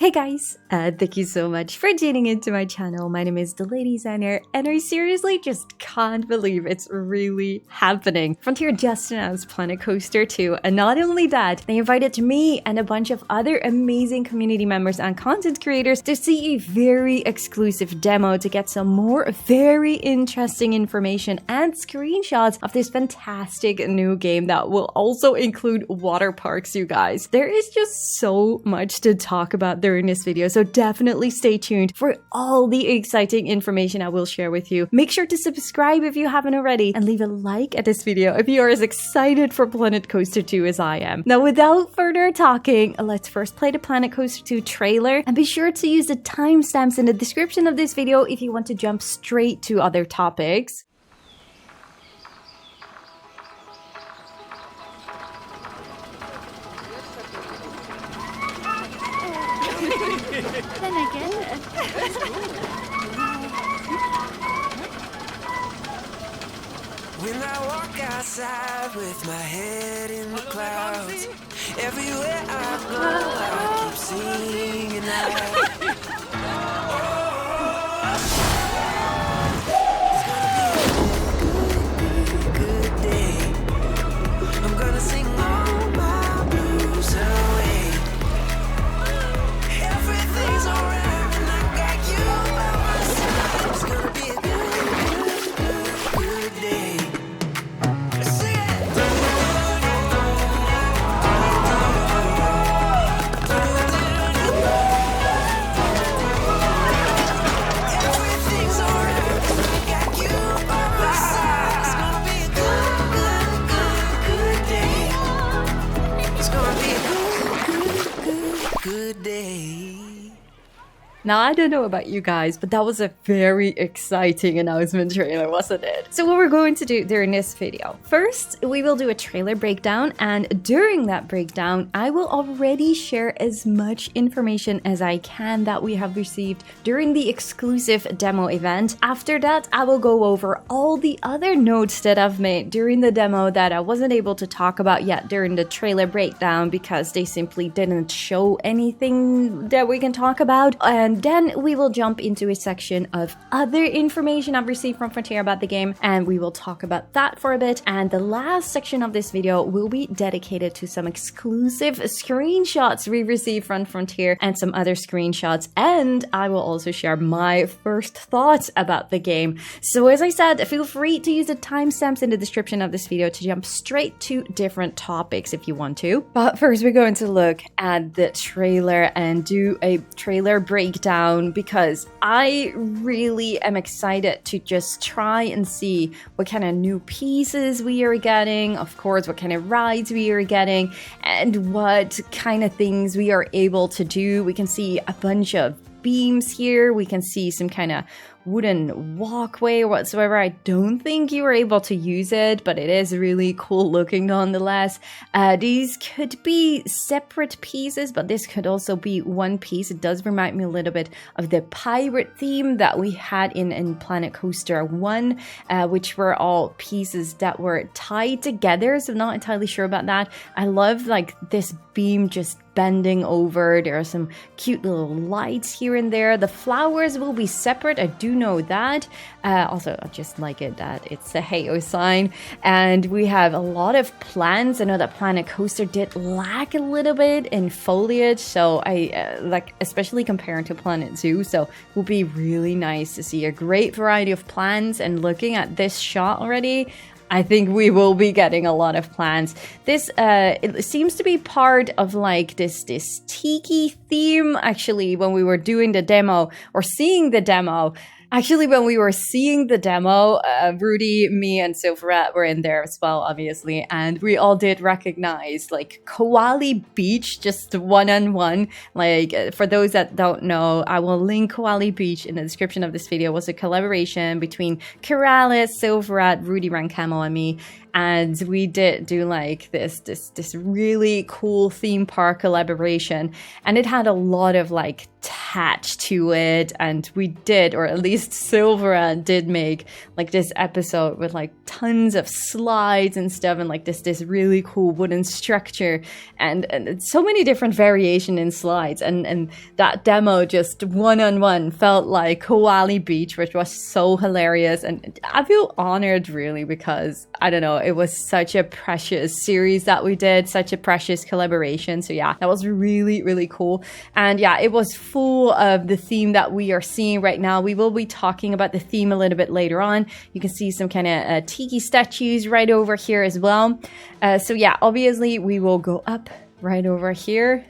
Hey guys, thank you so much for tuning into my channel. My name is the Lady Designer, and I seriously just can't believe it's really happening. Frontier just announced Planet Coaster 2, and not only that, they invited me and a bunch of other amazing community members and content creators to see a very exclusive demo to get some more very interesting information and screenshots of this fantastic new game that will also include water parks, you guys. There is just so much to talk about during this video, so definitely stay tuned for all the exciting information I will share with you. Make sure to subscribe if you haven't already, and leave a like at this video if you are as excited for Planet Coaster 2 as I am. Now, without further talking, let's first play the Planet Coaster 2 trailer, and be sure to use the timestamps in the description of this video if you want to jump straight to other topics. Then again. When I walk outside with my head in the clouds, everywhere I go, I keep singing out. It's gonna be a good day. I'm gonna sing all my blues away. Everything's alright when I got you by my side. It's gonna be a good day. Sing it! Everything's alright when I got you by my side. It's gonna be a good day. It's gonna be a good day. Now, I don't know about you guys, but that was a very exciting announcement trailer, wasn't it? So what we're going to do during this video, first, we will do a trailer breakdown, and during that breakdown, I will already share as much information as I can that we have received during the exclusive demo event. After that, I will go over all the other notes that I've made during the demo that I wasn't able to talk about yet during the trailer breakdown because they simply didn't show anything that we can talk about. And then we will jump into a section of other information I've received from Frontier about the game, and we will talk about that for a bit. And the last section of this video will be dedicated to some exclusive screenshots we received from Frontier and some other screenshots, and I will also share my first thoughts about the game. So as I said, feel free to use the timestamps in the description of this video to jump straight to different topics if you want to. But first, we're going to look at the trailer and do a trailer breakdown, because I really am excited to just try and see what kind of new pieces we are getting, of course, what kind of rides we are getting, and what kind of things we are able to do. We can see a bunch of beams here. We can see some kind of wooden walkway or whatsoever. I don't think you were able to use it, but it is really cool looking nonetheless. These could be separate pieces, but this could also be one piece. It does remind me a little bit of the pirate theme that we had in Planet Coaster 1, which were all pieces that were tied together, so I'm not entirely sure about that. I love like this beam just bending over. There are some cute little lights here and there. The flowers will be separate, I do know that. Also, I just like it that it's a Heyo sign, and we have a lot of plants. I know that Planet Coaster did lack a little bit in foliage, so I like, especially compared to Planet Zoo, so it will be really nice to see a great variety of plants. And looking at this shot already, I think we will be getting a lot of plants. This it seems to be part of like this tiki theme. Actually, when we were doing the demo or seeing the demo, Rudy, me, and Silverette were in there as well, obviously, and we all did recognize like Koali Beach, just one-on-one. Like, for those that don't know, I will link Koali Beach in the description of this video. It was a collaboration between Keralis, Silverette, Rudy Rancamo, and me. And we did do like this really cool theme park collaboration, and it had a lot of like attached to it. And we did, or at least Silvera did make like this episode with like tons of slides and stuff, and like this really cool wooden structure, and so many different variation in slides. And that demo just one-on-one felt like Koali Beach, which was so hilarious. And I feel honored really, because I don't know, it was such a precious series that we did, such a precious collaboration. So yeah, that was really cool. And yeah, it was full of the theme that we are seeing right now. We will be talking about the theme a little bit later on. You can see some kind of tiki statues right over here as well. So yeah, obviously we will go up right over here.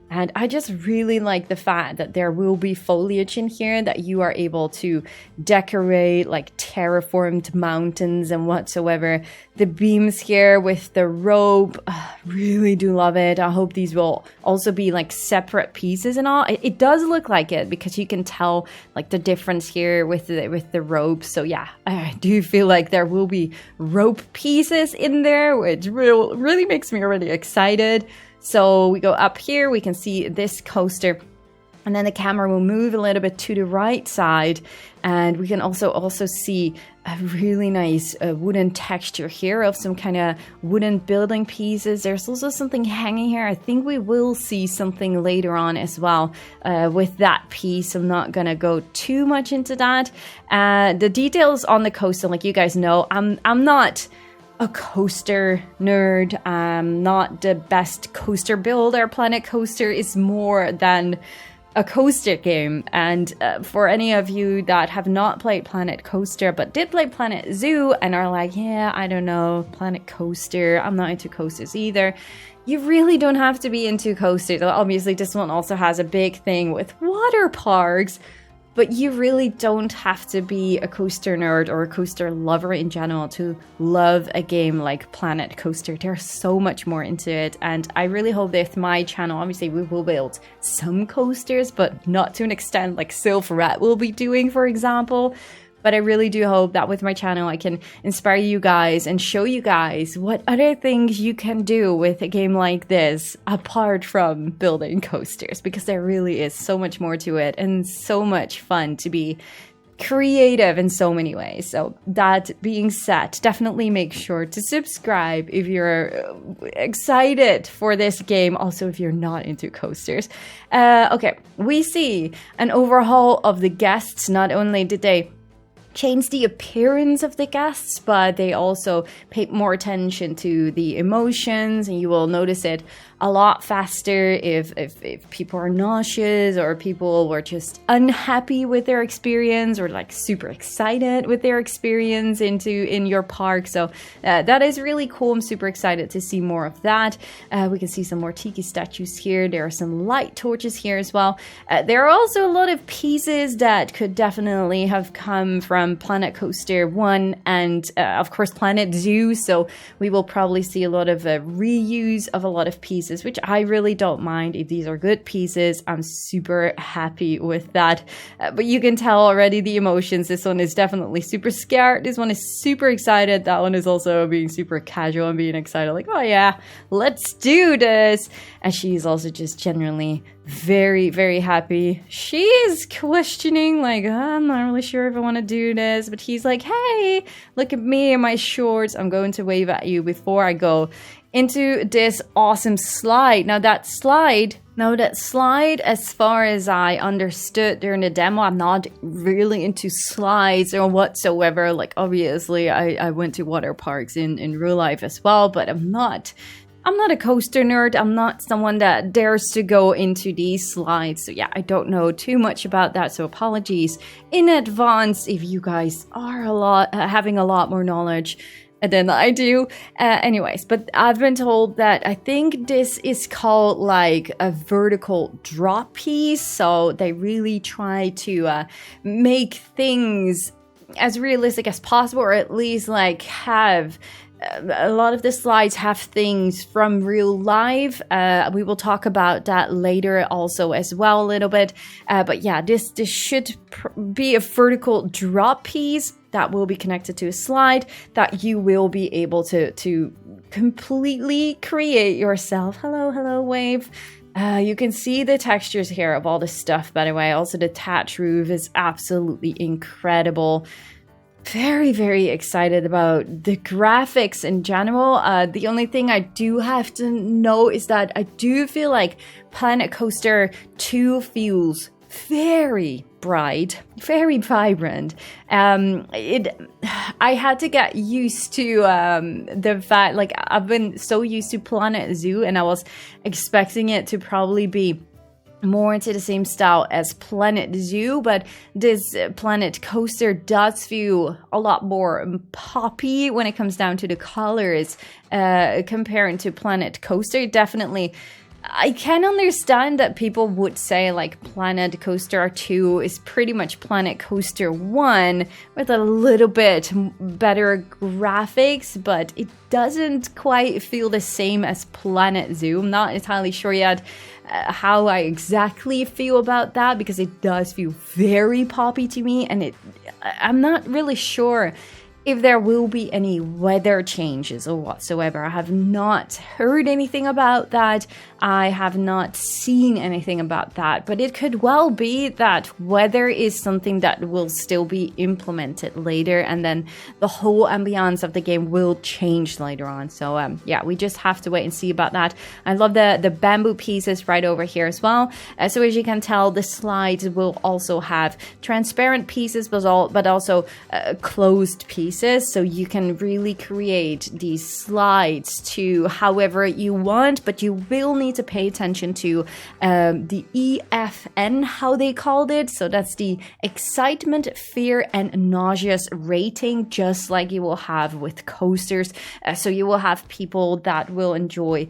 And I just really like the fact that there will be foliage in here, that you are able to decorate like terraformed mountains and whatsoever. The beams here with the rope, really do love it. I hope these will also be like separate pieces and all. It does look like it, because you can tell like the difference here with the rope. So yeah, I do feel like there will be rope pieces in there, which really makes me really excited. So we go up here, we can see this coaster, and then the camera will move a little bit to the right side, and we can also see a really nice wooden texture here of some kind of wooden building pieces. There's also something hanging here. I think we will see something later on as well with that piece. I'm not gonna go too much into that. The details on the coaster, like you guys know, I'm not a coaster nerd. I'm not the best coaster builder. Planet Coaster is more than a coaster game. And for any of you that have not played Planet Coaster but did play Planet Zoo and are like, yeah, I don't know, Planet Coaster, I'm not into coasters either, you really don't have to be into coasters. Obviously this one also has a big thing with water parks, but you really don't have to be a coaster nerd or a coaster lover in general to love a game like Planet Coaster. There's so much more into it, and I really hope that with my channel, obviously we will build some coasters, but not to an extent like Silverette will be doing, for example. But I really do hope that with my channel I can inspire you guys and show you guys what other things you can do with a game like this apart from building coasters, because there really is so much more to it and so much fun to be creative in so many ways. So that being said, definitely make sure to subscribe if you're excited for this game. Also, if you're not into coasters. Okay, we see an overhaul of the guests. Not only did they change the appearance of the guests, but they also paid more attention to the emotions, and you will notice it a lot faster if people are nauseous, or people were just unhappy with their experience, or like super excited with their experience in your park. So that is really cool. I'm super excited to see more of that. We can see some more tiki statues here. There are some light torches here as well. There are also a lot of pieces that could definitely have come from Planet Coaster 1 and of course Planet Zoo. So we will probably see a lot of reuse of a lot of pieces, which I really don't mind. If these are good pieces, I'm super happy with that. But you can tell already the emotions. This one is definitely super scared. This one is super excited. That one is also being super casual and being excited, like, oh yeah, let's do this. And she's also just generally very, very happy. She is questioning, like, I'm not really sure if I want to do this. But he's like, hey, look at me in my shorts. I'm going to wave at you before I go into this awesome slide. Now that slide, as far as I understood during the demo, I'm not really into slides or whatsoever. Like, obviously, I went to water parks in real life as well, but I'm not a coaster nerd. I'm not someone that dares to go into these slides. So yeah, I don't know too much about that. So apologies in advance if you guys are having a lot more knowledge than I do. Anyways, but I've been told that I think this is called like a vertical drop piece. So they really try to make things as realistic as possible, or at least like have a lot of the slides have things from real life. We will talk about that later also as well a little bit. But yeah, this should be a vertical drop piece that will be connected to a slide that you will be able to completely create yourself. Hello, wave. You can see the textures here of all the stuff, by the way. Also, the thatch roof is absolutely incredible. Very, very excited about the graphics in general. The only thing I do have to know is that I do feel like Planet Coaster 2 feels very bright, very vibrant. I had to get used to the fact, like, I've been so used to Planet Zoo, and I was expecting it to probably be more into the same style as Planet Zoo, but this Planet Coaster does feel a lot more poppy when it comes down to the colors comparing to Planet Coaster. Definitely, I can understand that people would say like Planet Coaster 2 is pretty much Planet Coaster 1 with a little bit better graphics, but it doesn't quite feel the same as Planet Zoo. I'm not entirely sure yet how I exactly feel about that, because it does feel very poppy to me, and I'm not really sure if there will be any weather changes or whatsoever. I have not heard anything about that. I have not seen anything about that, but it could well be that weather is something that will still be implemented later, and then the whole ambiance of the game will change later on. So yeah, we just have to wait and see about that. I love the bamboo pieces right over here as well. So as you can tell, the slides will also have transparent pieces, but also closed pieces. So you can really create these slides to however you want, but you will need to pay attention to the EFN, how they called it. So that's the excitement, fear, and nauseous rating, just like you will have with coasters. So you will have people that will enjoy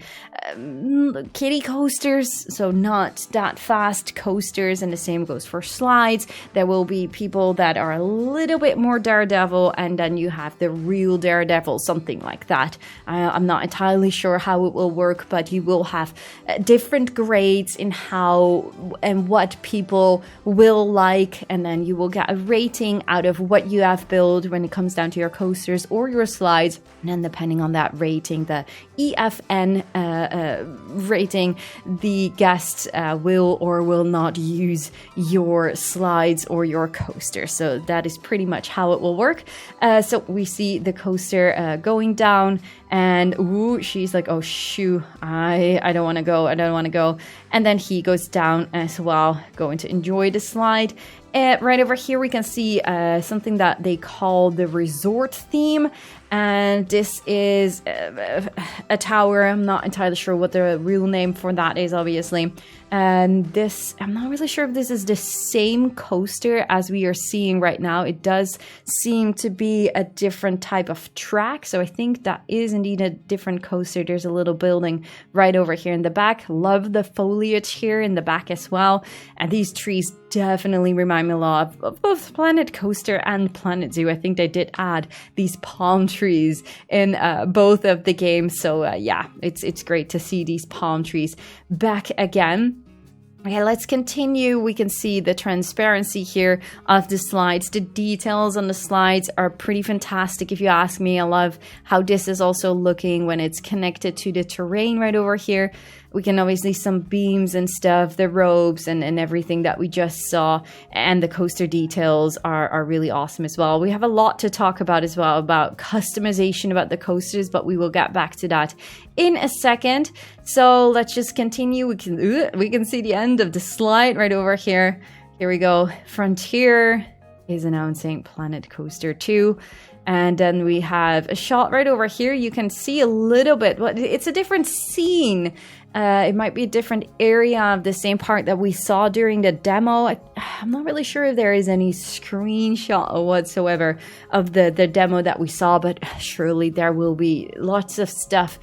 kiddie coasters, so not that fast coasters, and the same goes for slides. There will be people that are a little bit more daredevil, and then you have the real daredevil, something like that. I'm not entirely sure how it will work, but you will have different grades in how and what people will like, and then you will get a rating out of what you have built when it comes down to your coasters or your slides. And then depending on that rating, the EFN rating, the guests will or will not use your slides or your coaster. So that is pretty much how it will work. So we see the coaster going down, and ooh, she's like, oh shoo, I don't want to go, I don't want to go. And then he goes down as well, going to enjoy the slide. Right over here we can see something that they call the resort theme, and this is a tower. I'm not entirely sure what the real name for that is, obviously. And this, I'm not really sure if this is the same coaster as we are seeing right now. It does seem to be a different type of track, so I think that is indeed a different coaster. There's a little building right over here in the back. Love the foliage here in the back as well, and these trees definitely remind me a lot of both Planet Coaster and Planet Zoo. I think they did add these palm trees in both of the games, so yeah, it's great to see these palm trees back again. Okay, let's continue. We can see the transparency here of the slides. The details on the slides are pretty fantastic, if you ask me. I love how this is also looking when it's connected to the terrain right over here. We can obviously some beams and stuff, the ropes and everything that we just saw, and the coaster details are really awesome as well. We have a lot to talk about as well, about customization about the coasters, but we will get back to that in a second. So let's just continue. We can see the end of the slide right over here. Here we go. Frontier is announcing Planet Coaster 2. And then we have a shot right over here. You can see a little bit, but it's a different scene. It might be a different area of the same part that we saw during the demo. I'm not really sure if there is any screenshot or whatsoever of the demo that we saw, but surely there will be lots of stuff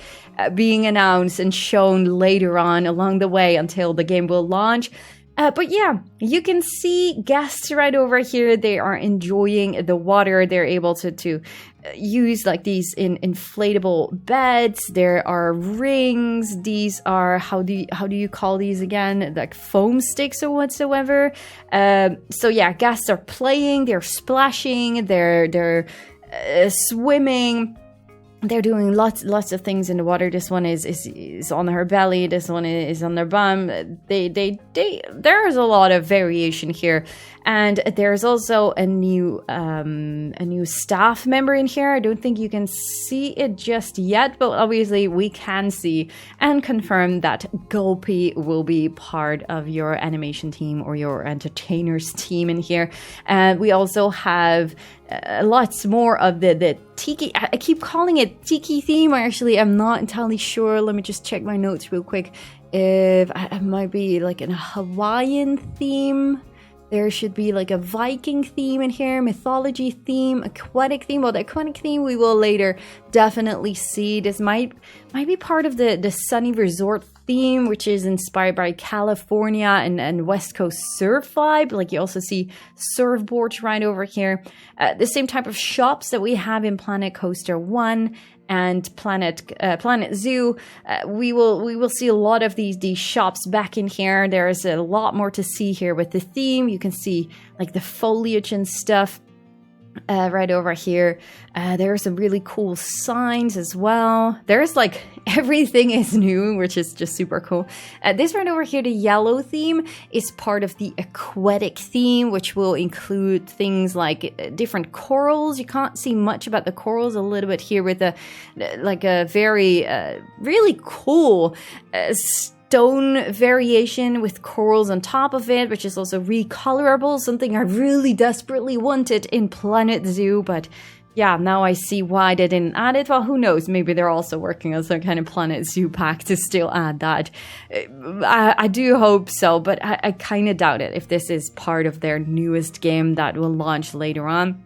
being announced and shown later on along the way until the game will launch. But yeah, you can see guests right over here. They are enjoying the water. They're able to use like these inflatable beds. There are rings. These are, how do you call these again? Like foam sticks or whatsoever. So yeah, guests are playing. They're splashing. They're swimming. they're doing lots of things in the water. This one is on her belly. This one is on their bum. There's a lot of variation here, and there's also a new staff member in here. I don't think you can see it just yet, but obviously we can see and confirm that Gulpy will be part of your animation team or your entertainers team in here. And we also have lots more of the tiki. I keep calling it tiki theme. I'm not entirely sure. Let me just check my notes real quick. If it might be like a Hawaiian theme. There should be like a Viking theme in here, mythology theme, aquatic theme. Well, the aquatic theme we will later definitely see. This might be part of the sunny resort theme, which is inspired by California and West Coast surf vibe. Like you also see surfboards right over here. The same type of shops that we have in Planet Coaster 1 and Planet Zoo. We will see a lot of these shops back in here. There's a lot more to see here with the theme. You can see like the foliage and stuff right over here. There are some really cool signs as well. There's like everything is new, which is just super cool. This right over here, the yellow theme, is part of the aquatic theme, which will include things like different corals. You can't see much about the corals a little bit here with a very really cool stone variation with corals on top of it, which is also recolorable, something I really desperately wanted in Planet Zoo, but yeah, now I see why they didn't add it. Well, who knows? Maybe they're also working on some kind of Planet Zoo pack to still add that. I do hope so, but I kind of doubt it if this is part of their newest game that will launch later on.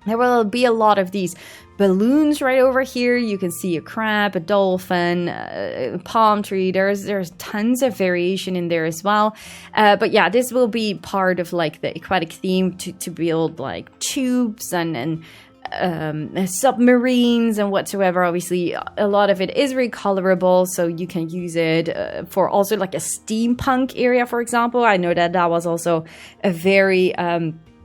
There will be a lot of these balloons right over here. You can see a crab, a dolphin, a palm tree. There's tons of variation in there as well. But yeah, this will be part of like the aquatic theme to build like tubes and submarines and whatsoever. Obviously, a lot of it is recolorable, so you can use it for also like a steampunk area, for example. I know that was also a very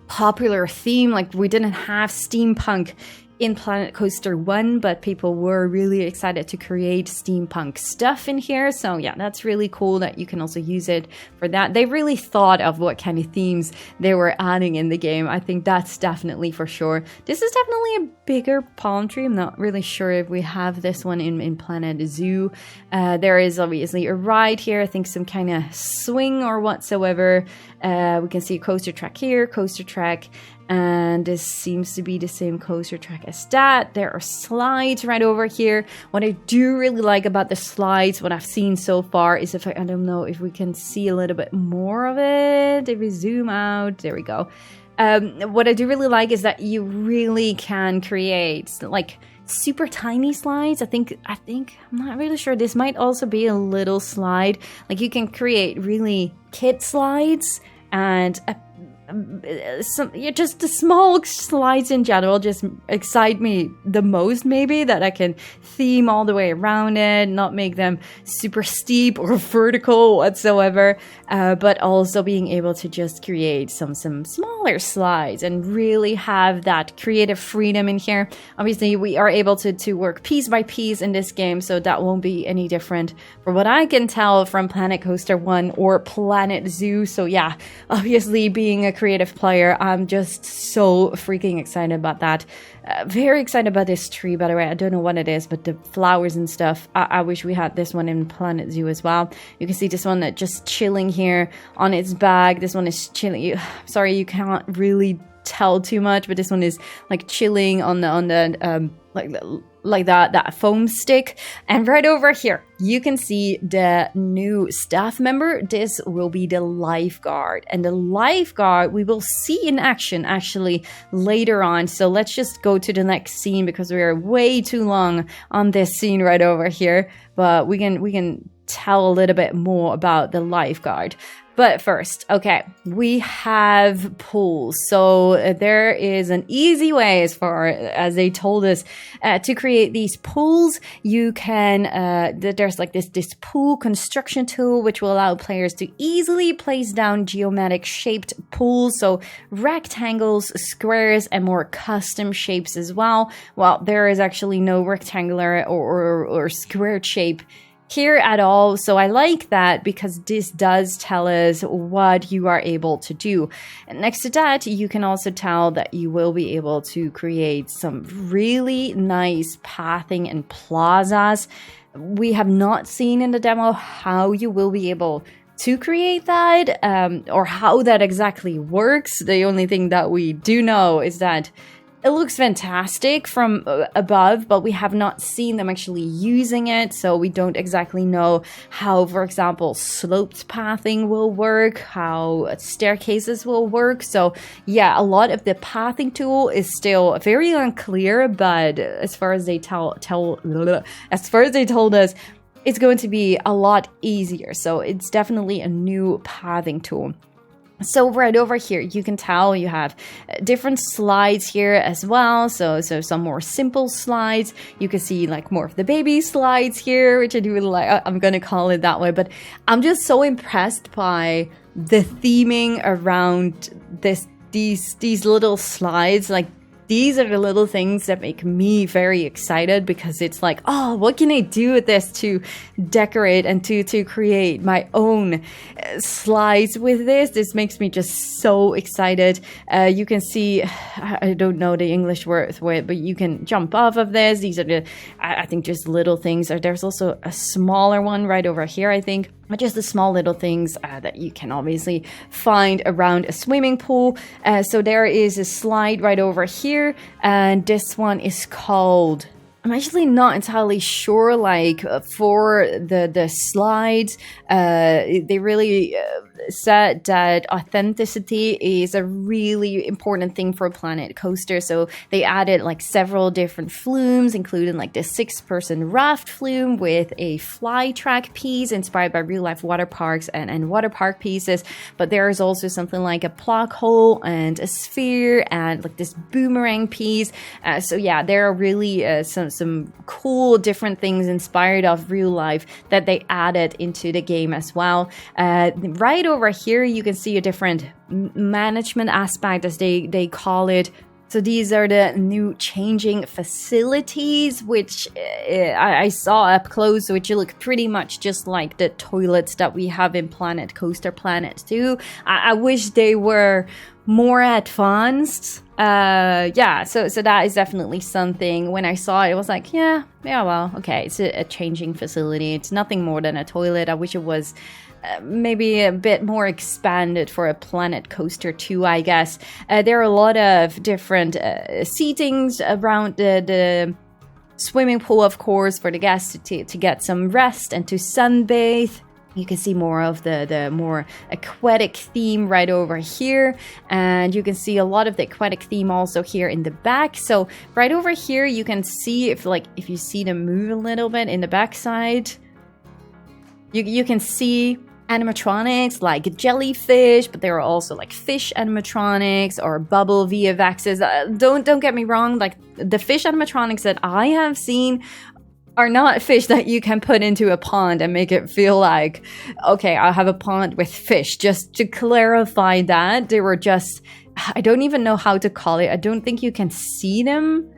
popular theme. Like we didn't have steampunk in Planet Coaster 1, but people were really excited to create steampunk stuff in here. So yeah, that's really cool that you can also use it for that. They really thought of what kind of themes they were adding in the game. I think that's definitely for sure. This is definitely a bigger palm tree. I'm not really sure if we have this one in Planet Zoo. There is obviously a ride here. I think some kind of swing or whatsoever. We can see a coaster track here, coaster track, and this seems to be the same coaster track as that. There are slides right over here. What I do really like about the slides, what I've seen so far, is I don't know if we can see a little bit more of it. If we zoom out, there we go. What I do really like is that you really can create like super tiny slides. I think I'm not really sure. This might also be a little slide. Like you can create really kid slides and just the small slides in general just excite me the most, maybe, that I can theme all the way around it, not make them super steep or vertical whatsoever, but also being able to just create some smaller slides and really have that creative freedom in here. Obviously, we are able to work piece by piece in this game, so that won't be any different from what I can tell from Planet Coaster 1 or Planet Zoo. So yeah, obviously being a creative player, I'm just so freaking excited about that. Very excited about this tree, by the way. I don't know what it is, but the flowers and stuff, I wish we had this one in Planet Zoo as well. You can see this one that just chilling here on its back. This one is chilling. Sorry, you can't really tell too much, but this one is like chilling on the like that foam stick. And right over here, you can see the new staff member. This will be the lifeguard. And the lifeguard we will see in action actually later on. So let's just go to the next scene because we are way too long on this scene right over here. But we can tell a little bit more about the lifeguard. But first, okay, we have pools. So there is an easy way, as far as they told us, to create these pools. You can, there's like this pool construction tool, which will allow players to easily place down geometric shaped pools. So rectangles, squares, and more custom shapes as well. Well, there is actually no rectangular or square shape here at all. So I like that because this does tell us what you are able to do. And next to that, you can also tell that you will be able to create some really nice pathing and plazas. We have not seen in the demo how you will be able to create that or how that exactly works. The only thing that we do know is that it looks fantastic from above, but we have not seen them actually using it, so we don't exactly know how, for example, sloped pathing will work, how staircases will work. So yeah, a lot of the pathing tool is still very unclear, but as far as they told us, it's going to be a lot easier. So it's definitely a new pathing tool. So right over here, you can tell you have different slides here as well. So some more simple slides. You can see like more of the baby slides here, which I do really like. I'm gonna call it that way. But I'm just so impressed by the theming around these little slides. Like, these are the little things that make me very excited, because it's like, oh, what can I do with this to decorate and to create my own slides with this? This makes me just so excited. You can see, I don't know the English word for it, but you can jump off of this. These are I think just little things. There's also a smaller one right over here, I think. But just the small little things that you can obviously find around a swimming pool. So there is a slide right over here, and this one is called, I'm actually not entirely sure, like for the slides, they really said that authenticity is a really important thing for a Planet Coaster. So they added like several different flumes, including like the 6-person raft flume with a fly track piece inspired by real life water parks and water park pieces. But there is also something like a plug hole and a sphere and like this boomerang piece. So yeah, there are really some cool different things inspired of real life that they added into the game as well. Right over here, you can see a different management aspect, as they call it. So these are the new changing facilities, which I saw up close, which look pretty much just like the toilets that we have in Planet Coaster Planet 2. I wish they were more advanced. Yeah, so that is definitely something. When I saw it, I was like, yeah, well, okay, it's a changing facility. It's nothing more than a toilet. I wish it was maybe a bit more expanded for a Planet Coaster 2, I guess. There are a lot of different seatings around the swimming pool, of course, for the guests to get some rest and to sunbathe. You can see more of the more aquatic theme right over here, and you can see a lot of the aquatic theme also here in the back. So right over here, you can see if you see them move a little bit in the backside, you can see animatronics like jellyfish, but there are also like fish animatronics or bubble VFXs. Don't get me wrong, like the fish animatronics that I have seen are not fish that you can put into a pond and make it feel like, okay, I have a pond with fish. Just to clarify that, they were just, I don't even know how to call it. I don't think you can see them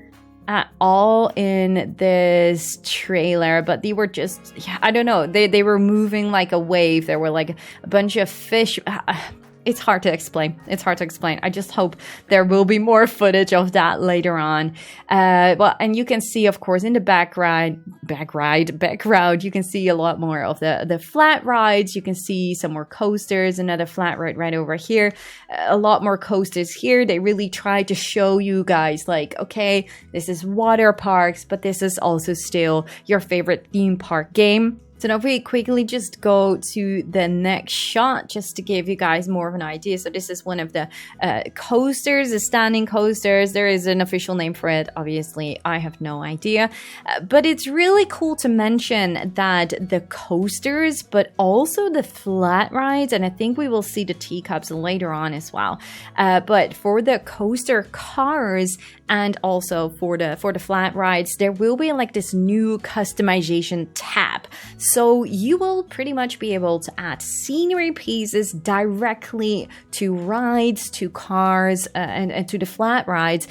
at all in this trailer, but they were just, yeah, I don't know. They were moving like a wave. There were like a bunch of fish. It's hard to explain. I just hope there will be more footage of that later on. Well, and you can see, of course, in the background, you can see a lot more of the flat rides. You can see some more coasters, another flat ride right over here. A lot more coasters here. They really try to show you guys like, okay, this is water parks, but this is also still your favorite theme park game. So now if we quickly just go to the next shot, just to give you guys more of an idea. So this is one of the coasters, the standing coasters. There is an official name for it. Obviously, I have no idea. But it's really cool to mention that the coasters, but also the flat rides, and I think we will see the teacups later on as well. But for the coaster cars and also for the flat rides, there will be like this new customization tab. So you will pretty much be able to add scenery pieces directly to rides, to cars, and to the flat rides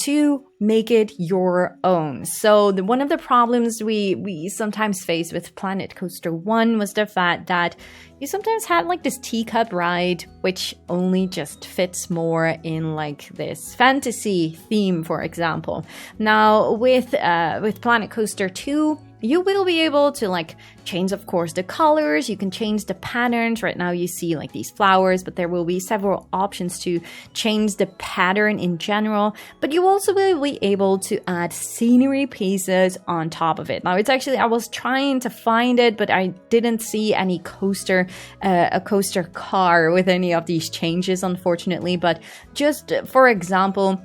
to make it your own. So one of the problems we sometimes face with Planet Coaster 1 was the fact that you sometimes had like this teacup ride, which only just fits more in like this fantasy theme, for example. Now with Planet Coaster 2, you will be able to like change, of course, the colors. You can change the patterns. Right now you see like these flowers, but there will be several options to change the pattern in general. But you also will be able to add scenery pieces on top of it. Now it's actually, I was trying to find it, but I didn't see any a coaster car with any of these changes, unfortunately. But just for example,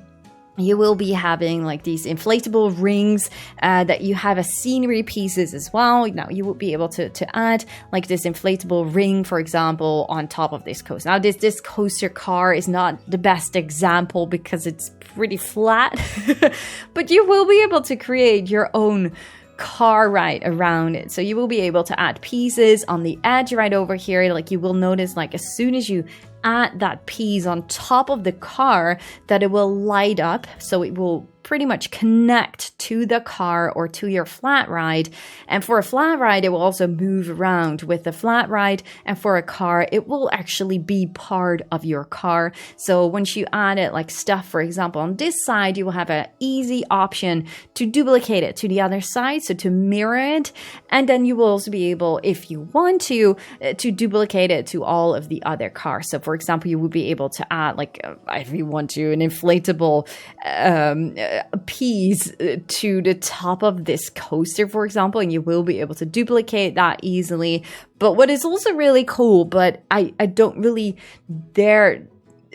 you will be having like these inflatable rings that you have as scenery pieces as well. Now you will be able to add like this inflatable ring, for example, on top of this coaster. Now this coaster car is not the best example because it's pretty flat, but you will be able to create your own car ride around it. So you will be able to add pieces on the edge right over here. Like you will notice like as soon as you add that piece on top of the car that it will light up, so it will pretty much connect to the car or to your flat ride. And for a flat ride, it will also move around with the flat ride. And for a car, it will actually be part of your car. So once you add it like stuff, for example, on this side, you will have an easy option to duplicate it to the other side, so to mirror it. And then you will also be able, if you want to duplicate it to all of the other cars. So for example, you would be able to add like, if you want to, an inflatable piece to the top of this coaster, for example, and you will be able to duplicate that easily. But what is also really cool, but I don't really dare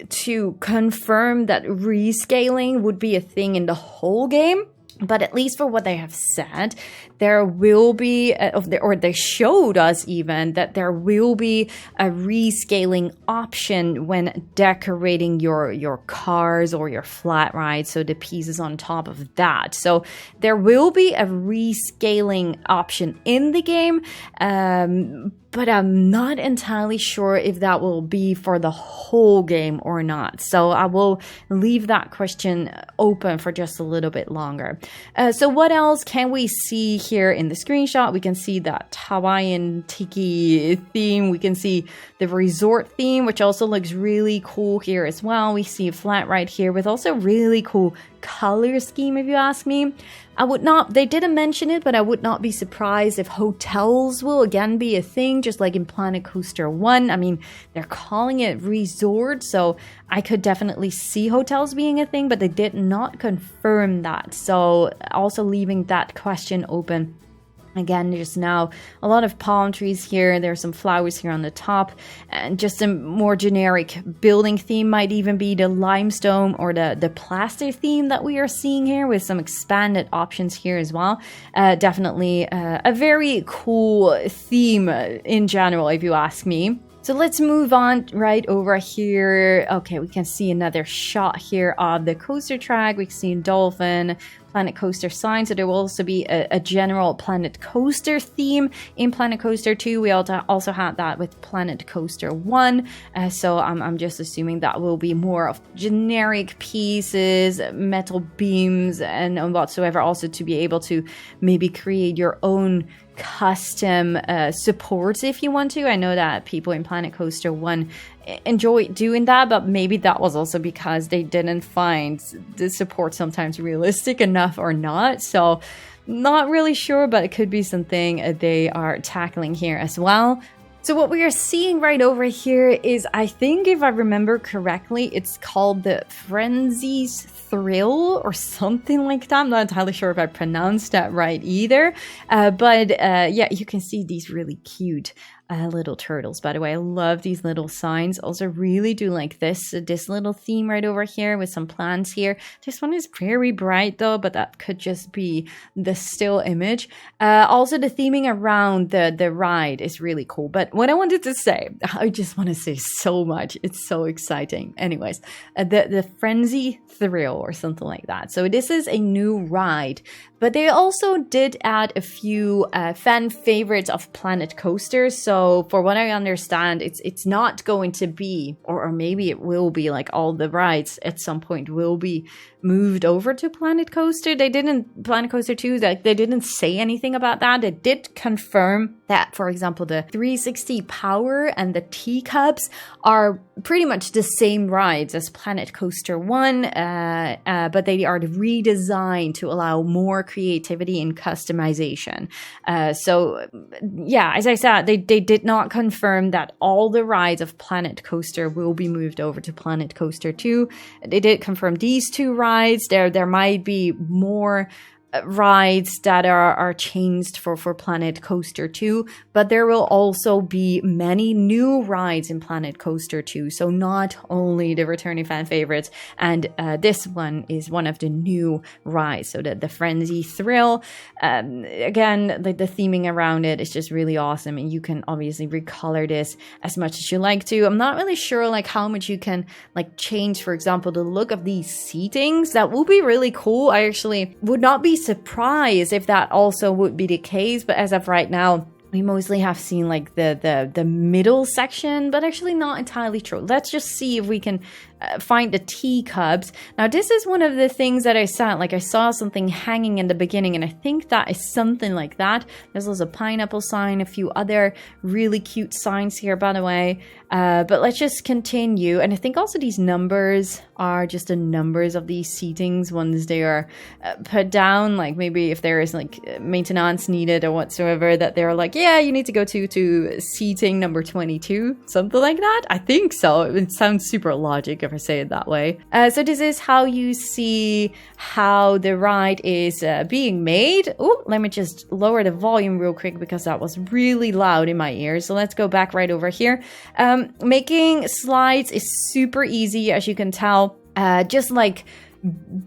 to confirm that rescaling would be a thing in the whole game. But at least for what they have said, there will be, or they showed us even, that there will be a rescaling option when decorating your cars or your flat rides, so the pieces on top of that. So there will be a rescaling option in the game, but I'm not entirely sure if that will be for the whole game or not. So I will leave that question open for just a little bit longer. So what else can we see here in the screenshot? We can see that Hawaiian tiki theme. We can see the resort theme, which also looks really cool here as well. We see a flat ride here with also really cool color scheme, if you ask me. They didn't mention it, but I would not be surprised if hotels will again be a thing, just like in Planet Coaster 1. I mean, they're calling it resort, so I could definitely see hotels being a thing, but they did not confirm that. So also leaving that question open. Again, there's now a lot of palm trees here. There's some flowers here on the top. And just a more generic building theme might even be the limestone or the plaster theme that we are seeing here, with some expanded options here as well. Definitely a very cool theme in general, if you ask me. So let's move on right over here. Okay, we can see another shot here of the coaster track. We can see a dolphin, Planet Coaster sign. So there will also be a general Planet Coaster theme in Planet Coaster 2. We also had that with Planet Coaster 1. So I'm just assuming that will be more of generic pieces, metal beams, and whatsoever. Also to be able to maybe create your own custom supports if you want to. I know that people in Planet Coaster 1 enjoy doing that, but maybe that was also because they didn't find the support sometimes realistic enough or not. So not really sure, but it could be something they are tackling here as well. So what we are seeing right over here is, I think if I remember correctly, it's called the Frenzy's Thrill or something like that. I'm not entirely sure if I pronounced that right either. But yeah, you can see these really cute little turtles. By the way, I love these little signs. Also really do like this little theme right over here with some plants here. This one is very bright though, but that could just be the still image. Also the theming around the ride is really cool. But what I wanted to say, I just want to say so much. It's so exciting. Anyways, the Frenzy Thrill or something like that. So this is a new ride, but they also did add a few fan favorites of Planet Coaster. So for what I understand, it's not going to be, or maybe it will be, like all the rides at some point will be moved over to Planet Coaster. Planet Coaster 2, like they didn't say anything about that. They did confirm that, for example, the 360 Power and the Teacups are pretty much the same rides as Planet Coaster 1, but they are redesigned to allow more creativity and customization. So yeah, as I said, they did not confirm that all the rides of Planet Coaster will be moved over to Planet Coaster 2. They did confirm these two rides. There might be more rides that are changed for Planet Coaster 2, but there will also be many new rides in Planet Coaster 2. So not only the returning fan favorites, and this one is one of the new rides. So the Frenzy Thrill, again, like the theming around it is just really awesome, and you can obviously recolor this as much as you like to. I'm not really sure like how much you can like change, for example, the look of these seatings. That will be really cool. I actually would not be surprised if that also would be the case, but as of right now, we mostly have seen like the middle section, but actually not entirely true. Let's just see if we can find the teacups. Now, this is one of the things that I saw. Like I saw something hanging in the beginning, and I think that is something like that. There's also a pineapple sign, a few other really cute signs here, by the way. But let's just continue. And I think also these numbers are just the numbers of these seatings once they are put down. Like maybe if there is like maintenance needed or whatsoever, that they're like, yeah, you need to go to seating number 22, something like that. I think so. It sounds super logic if I say it that way. So this is how you see how the ride is being made. Oh, let me just lower the volume real quick because that was really loud in my ears. So let's go back right over here. Making slides is super easy, as you can tell. Just like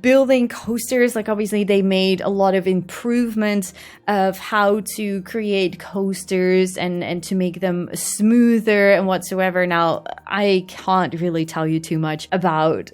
building coasters, like obviously they made a lot of improvements of how to create coasters and to make them smoother and whatsoever. Now, I can't really tell you too much about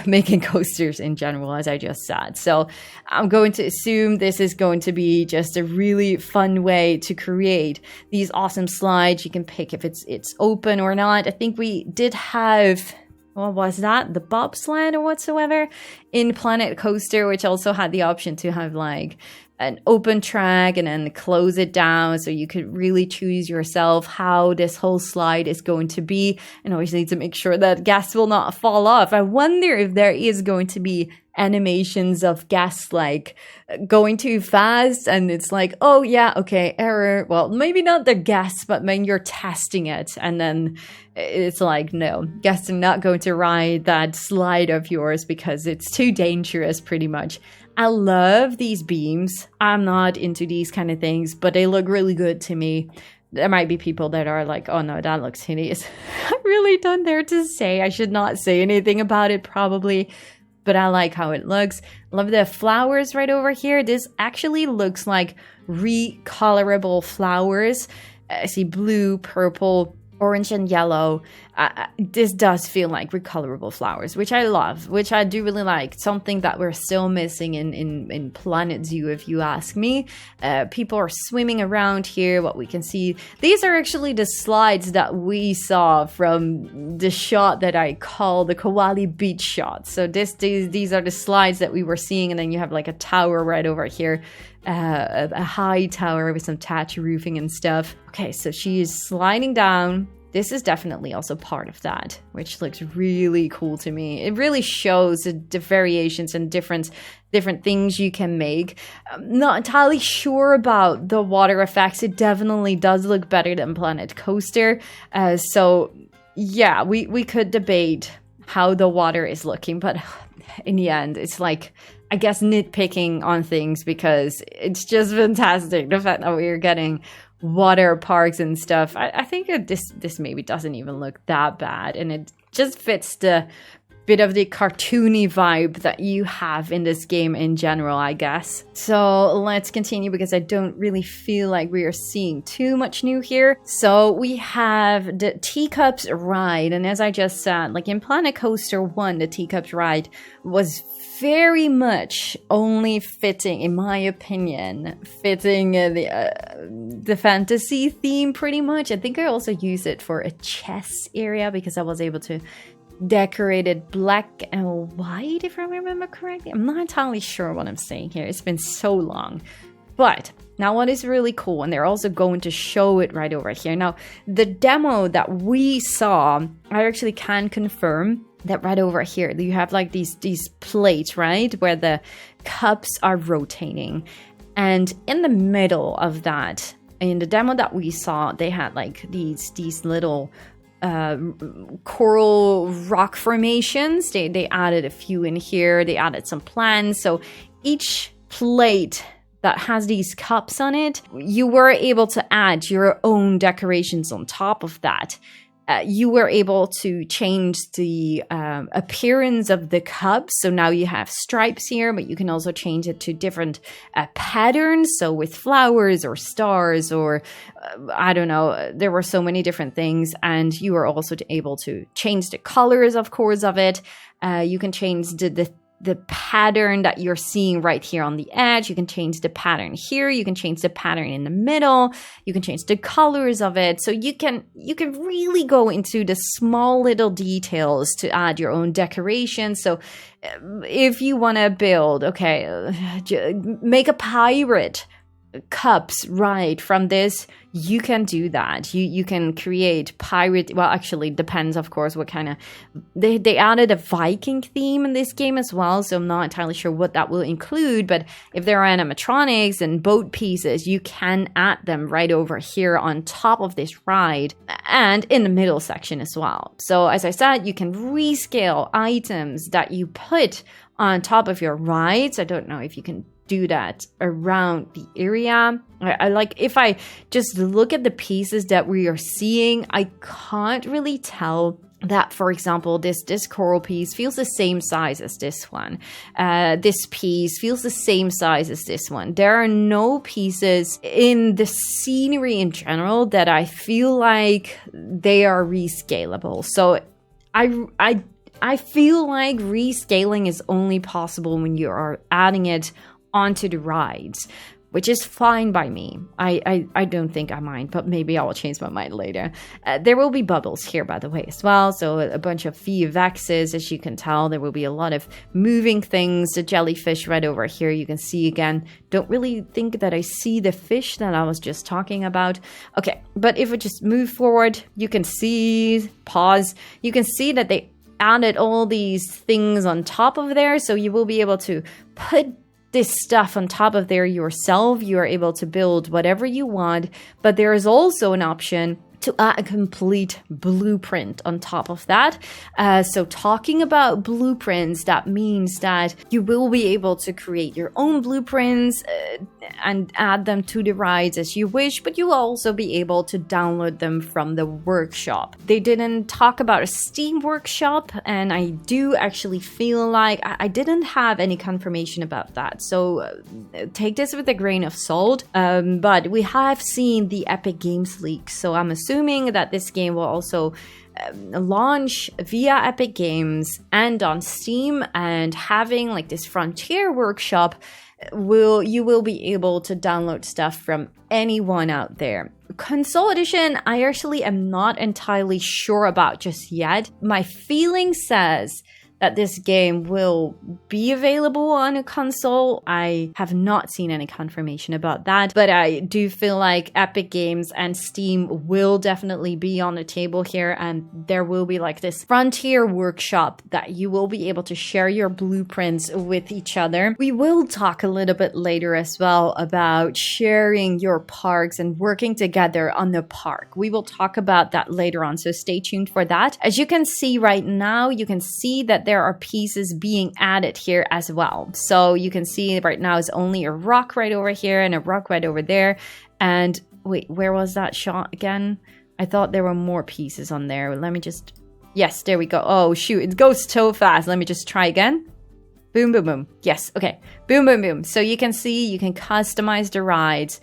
making coasters in general, as I just said. So I'm going to assume this is going to be just a really fun way to create these awesome slides. You can pick if it's open or not. I think we did have, what was that? The bobsled or whatsoever in Planet Coaster, which also had the option to have like an open track and then close it down, so you could really choose yourself how this whole slide is going to be, and obviously to make sure that gas will not fall off. I wonder if there is going to be animations of gas like going too fast and it's like, oh yeah, okay, error. Well, maybe not the gas, but when you're testing it and then it's like, no, gas are not going to ride that slide of yours because it's too dangerous pretty much. I love these beams. I'm not into these kind of things, but they look really good to me. There might be people that are like, oh no, that looks hideous. I really don't dare to say. I should not say anything about it probably, but I like how it looks. Love the flowers right over here. This actually looks like recolorable flowers. I see blue, purple, orange and yellow. This does feel like recolorable flowers, which I love, which I do really like. Something that we're still missing in Planet Zoo, if you ask me. People are swimming around here, what we can see. These are actually the slides that we saw from the shot that I call the Koali Beach shot. So these are the slides that we were seeing, and then you have like a tower right over here. A high tower with some thatch roofing and stuff. Okay, so she is sliding down this is definitely also part of that, which looks really cool to me. It really shows the variations and different things you can make. I'm not entirely sure about the water effects. It definitely does look better than Planet Coaster. So yeah, we could debate how the water is looking, but in the end, it's like, I guess, nitpicking on things because it's just fantastic. The fact that we're getting water parks and stuff. I think that this maybe doesn't even look that bad, and it just fits the bit of the cartoony vibe that you have in this game in general, I guess. So let's continue because I don't really feel like we are seeing too much new here. So we have the Teacups ride, and as I just said, like in Planet Coaster 1, the Teacups ride was very much only fitting, in my opinion, the fantasy theme pretty much. I think I also used it for a chess area because I was able to decorate it black and white, if I remember correctly. I'm not entirely sure what I'm saying here. It's been so long. But now what is really cool, and they're also going to show it right over here. Now, the demo that we saw, I actually can confirm that right over here, you have like these plates, right? Where the cups are rotating. And in the middle of that, in the demo that we saw, they had like these little coral rock formations. They added a few in here. They added some plants. So each plate that has these cups on it, you were able to add your own decorations on top of that. You were able to change the appearance of the cups. So now you have stripes here, but you can also change it to different patterns. So with flowers or stars or I don't know, there were so many different things. And you were also able to change the colors, of course, of it. You can change the pattern that you're seeing right here on the edge. You can change the pattern here. You can change the pattern in the middle. You can change the colors of it. So you can really go into the small little details to add your own decoration. So if you want to build, make a pirate cups right from this, you can do that. You can create pirate, well, actually depends, of course, what kind of, they added a Viking theme in this game as well, so I'm not entirely sure what that will include, but if there are animatronics and boat pieces, you can add them right over here on top of this ride and in the middle section as well. So as I said, you can rescale items that you put on top of your rides. I don't know if you can do that around the area. I like, if I just look at the pieces that we are seeing, I can't really tell that, for example, this coral piece feels the same size as this one. This piece feels the same size as this one. There are no pieces in the scenery in general that I feel like they are rescalable. So I feel like rescaling is only possible when you are adding it onto the rides, which is fine by me. I don't think I mind, but maybe I will change my mind later. There will be bubbles here, by the way, as well. So a bunch of VFXs, as you can tell. There will be a lot of moving things. The jellyfish right over here, you can see again. Don't really think that I see the fish that I was just talking about. Okay, but if we just move forward, you can see, pause, you can see that they added all these things on top of there. So you will be able to put this stuff on top of there yourself. You are able to build whatever you want, but there is also an option to add a complete blueprint on top of that. So talking about blueprints, that means that you will be able to create your own blueprints and add them to the rides as you wish, but you will also be able to download them from the workshop. They didn't talk about a Steam workshop, and I do actually feel like I didn't have any confirmation about that. So take this with a grain of salt, but we have seen the Epic Games leak, so I'm assuming that this game will also launch via Epic Games and on Steam, and having like this Frontier workshop, you will be able to download stuff from anyone out there. Console edition, I actually am not entirely sure about just yet. My feeling says that this game will be available on a console. I have not seen any confirmation about that, but I do feel like Epic Games and Steam will definitely be on the table here, and there will be like this frontier workshop that you will be able to share your blueprints with each other. We will talk a little bit later as well about sharing your parks and working together on the park. We will talk about that later on, so stay tuned for that. As you can see right now, you can see that there are pieces being added here as well. So you can see right now is only a rock right over here and a rock right over there. And wait, where was that shot again? I thought there were more pieces on there. Let me just... Yes, there we go. Oh, shoot. It goes so fast. Let me just try again. Boom, boom, boom. Yes, okay. Boom, boom, boom. So you can see you can customize the rides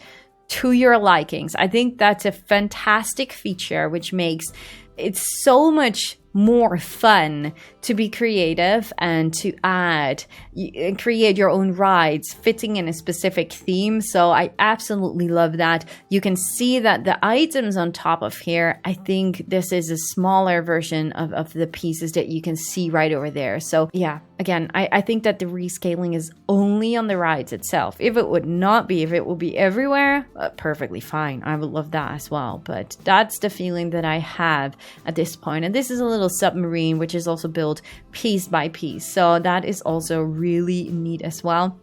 to your likings. I think that's a fantastic feature, which makes it so much more fun to be creative and to add and create your own rides fitting in a specific theme. So I absolutely love that. You can see that the items on top of here, I think this is a smaller version of the pieces that you can see right over there. So yeah, again, I think that the rescaling is only on the rides itself. If it would not be, if it would be everywhere, perfectly fine. I would love that as well. But that's the feeling that I have at this point. And this is a little submarine, which is also built piece by piece. So that is also really neat as well.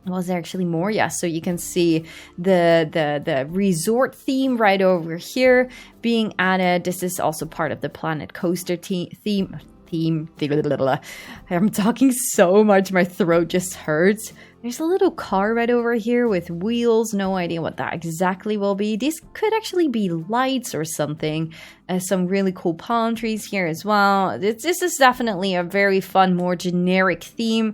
Was there actually more? Yes, so you can see the resort theme right over here being added. This is also part of the Planet Coaster theme. I'm talking so much, my throat just hurts. There's a little car right over here with wheels. No idea what that exactly will be. These could actually be lights or something. Some really cool palm trees here as well. This is definitely a very fun, more generic theme.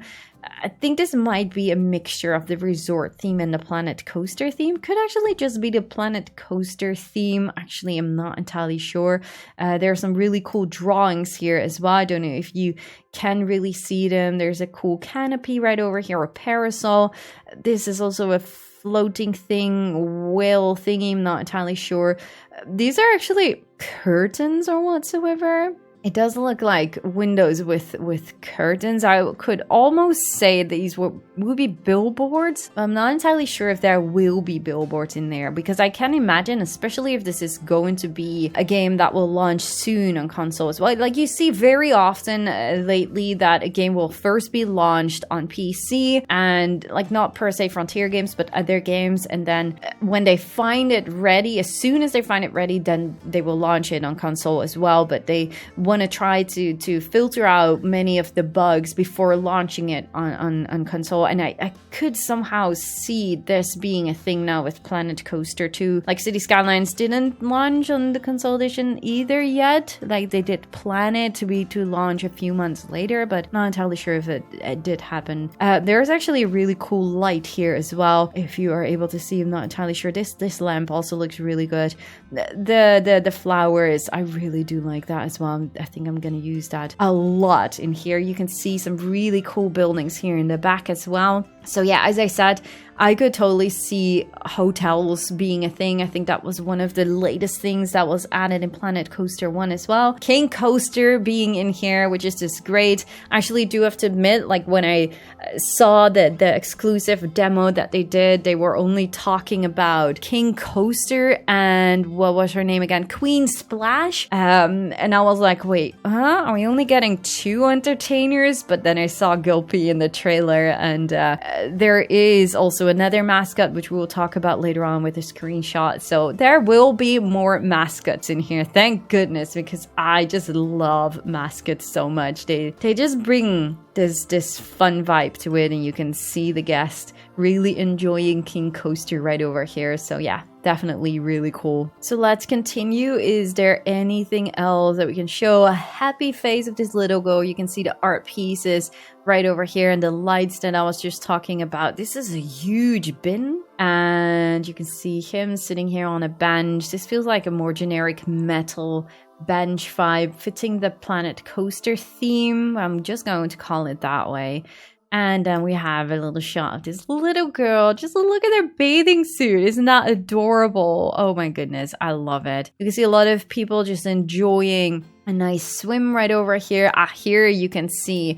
I think this might be a mixture of the resort theme and the Planet Coaster theme. Could actually just be the Planet Coaster theme. Actually, I'm not entirely sure. There are some really cool drawings here as well. I don't know if you can really see them. There's a cool canopy right over here, a parasol. This is also a floating thing, whale thingy. I'm not entirely sure. These are actually curtains or whatsoever. It does look like windows with curtains. I could almost say these would be billboards. I'm not entirely sure if there will be billboards in there, because I can imagine, especially if this is going to be a game that will launch soon on console as well. Like you see very often lately that a game will first be launched on PC and like not per se Frontier games, but other games. And then when they find it ready, as soon as they find it ready, then they will launch it on console as well. But they want to try to filter out many of the bugs before launching it on console. And I could somehow see this being a thing now with Planet Coaster 2. Like City Skylines didn't launch on the console edition either yet. Like they did plan it to launch a few months later, but not entirely sure if it did happen. There's actually a really cool light here as well. If you are able to see, I'm not entirely sure. This lamp also looks really good. The flowers, I really do like that as well. I think I'm gonna use that a lot in here. You can see some really cool buildings here in the back as well. So yeah, as I said, I could totally see hotels being a thing. I think that was one of the latest things that was added in Planet Coaster 1 as well. King Coaster being in here, which is just great. I actually do have to admit, like when I saw the exclusive demo that they did, they were only talking about King Coaster and what was her name again? Queen Splash. And I was like, wait, are we only getting 2 entertainers? But then I saw Gulpy in the trailer, and there is also another mascot, which we will talk about later on with a screenshot. So there will be more mascots in here, thank goodness, because I just love mascots so much. They just bring this fun vibe to it, and you can see the guest really enjoying King Coaster right over here. So yeah, definitely really cool. So let's continue. Is there anything else that we can show? A happy face of this little girl. You can see the art pieces right over here and the lights that I was just talking about. This is a huge bin, and you can see him sitting here on a bench. This feels like a more generic metal bench vibe, fitting the Planet Coaster theme. I'm just going to call it that way. And then we have a little shot of this little girl. Just look at her bathing suit. Isn't that adorable? Oh my goodness, I love it. You can see a lot of people just enjoying a nice swim right over here. Here you can see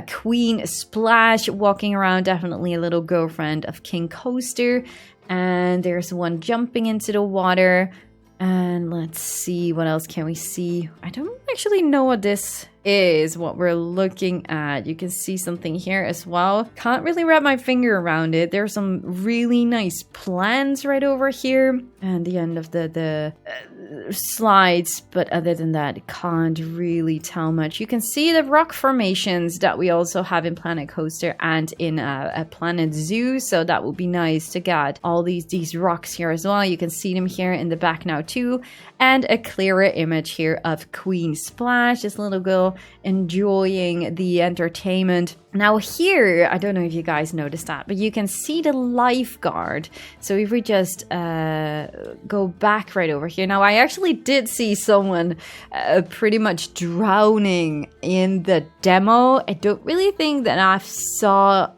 Queen Splash walking around, definitely a little girlfriend of King Coaster. And there's one jumping into the water. And let's see, what else can we see? I don't actually know what this is, what we're looking at. You can see something here as well. Can't really wrap my finger around it. There's some really nice plants right over here. And the end of the slides. But other than that, can't really tell much. You can see the rock formations that we also have in Planet Coaster and in a Planet Zoo. So that would be nice to get all these rocks here as well. You can see them here in the back now too. And a clearer image here of Queen Splash, this little girl enjoying the entertainment. Now here, I don't know if you guys noticed that, but you can see the lifeguard. So if we just go back right over here. Now I actually did see someone pretty much drowning in the demo. I don't really think that I saw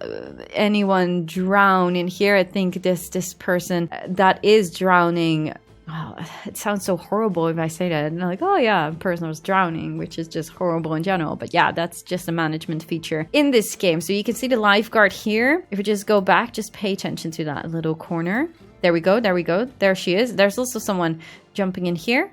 anyone drown in here. I think this person that is drowning, oh, it sounds so horrible if I say that. And like, oh yeah, a person was drowning, which is just horrible in general. But yeah, that's just a management feature in this game. So you can see the lifeguard here. If we just go back, just pay attention to that little corner. There we go, there we go. There she is. There's also someone jumping in here.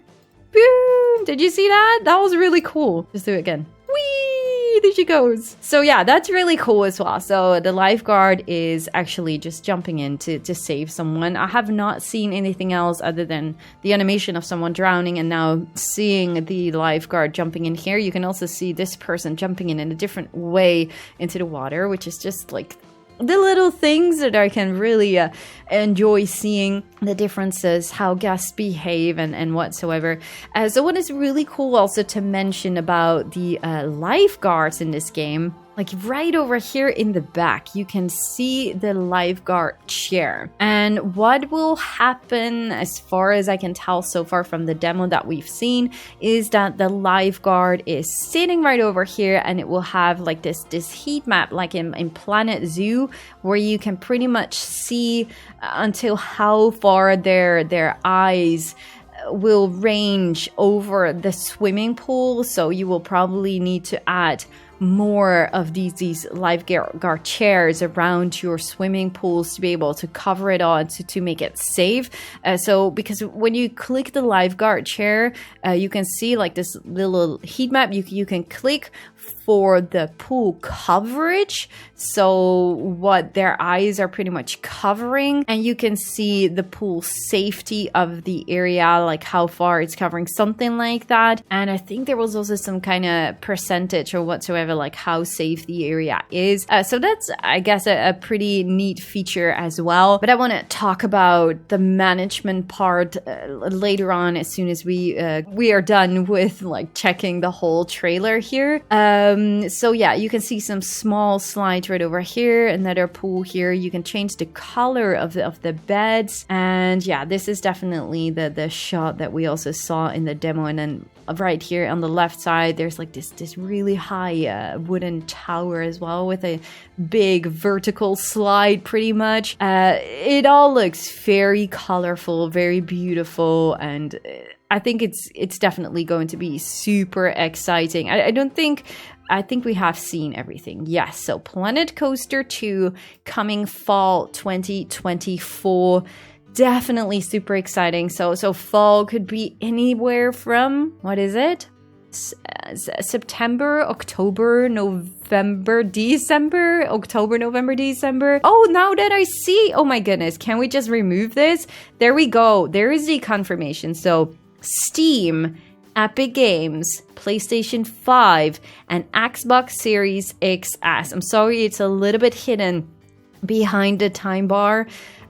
Boom! Did you see that? That was really cool. Just do it again. Whee! There she goes. So yeah, that's really cool as well. So the lifeguard is actually just jumping in to save someone. I have not seen anything else other than the animation of someone drowning, and now seeing the lifeguard jumping in here. You can also see this person jumping in a different way into the water, which is just like the little things that I can really enjoy seeing, the differences, how guests behave and whatsoever. So what is really cool also to mention about the lifeguards in this game, like right over here in the back, you can see the lifeguard chair. And what will happen, as far as I can tell so far from the demo that we've seen, is that the lifeguard is sitting right over here, and it will have like this heat map like in Planet Zoo, where you can pretty much see until how far their eyes will range over the swimming pool. So you will probably need to add more of these lifeguard chairs around your swimming pools to be able to cover it all, to make it safe. So because when you click the lifeguard chair, you can see like this little heat map. You can click for the pool coverage, so what their eyes are pretty much covering, and you can see the pool safety of the area, like how far it's covering, something like that. And I think there was also some kind of percentage or whatsoever, like how safe the area is. So that's, I guess, a pretty neat feature as well. But I want to talk about the management part later on, as soon as we are done with like checking the whole trailer here. So yeah, you can see some small slides right over here, another pool here. You can change the color of the beds, and yeah, this is definitely the shot that we also saw in the demo. And then right here on the left side, there's like this really high wooden tower as well, with a big vertical slide pretty much. It all looks very colorful, very beautiful, and I think it's definitely going to be super exciting. I think we have seen everything. Yes, so Planet Coaster 2 coming fall 2024. Definitely super exciting. So fall could be anywhere from, what is it? September, October, November, December, October, November, December. Oh, now that I see, oh my goodness, can we just remove this? There we go. There is the confirmation. So Steam, Epic Games, PlayStation 5, and Xbox Series XS. I'm sorry, it's a little bit hidden behind the time bar.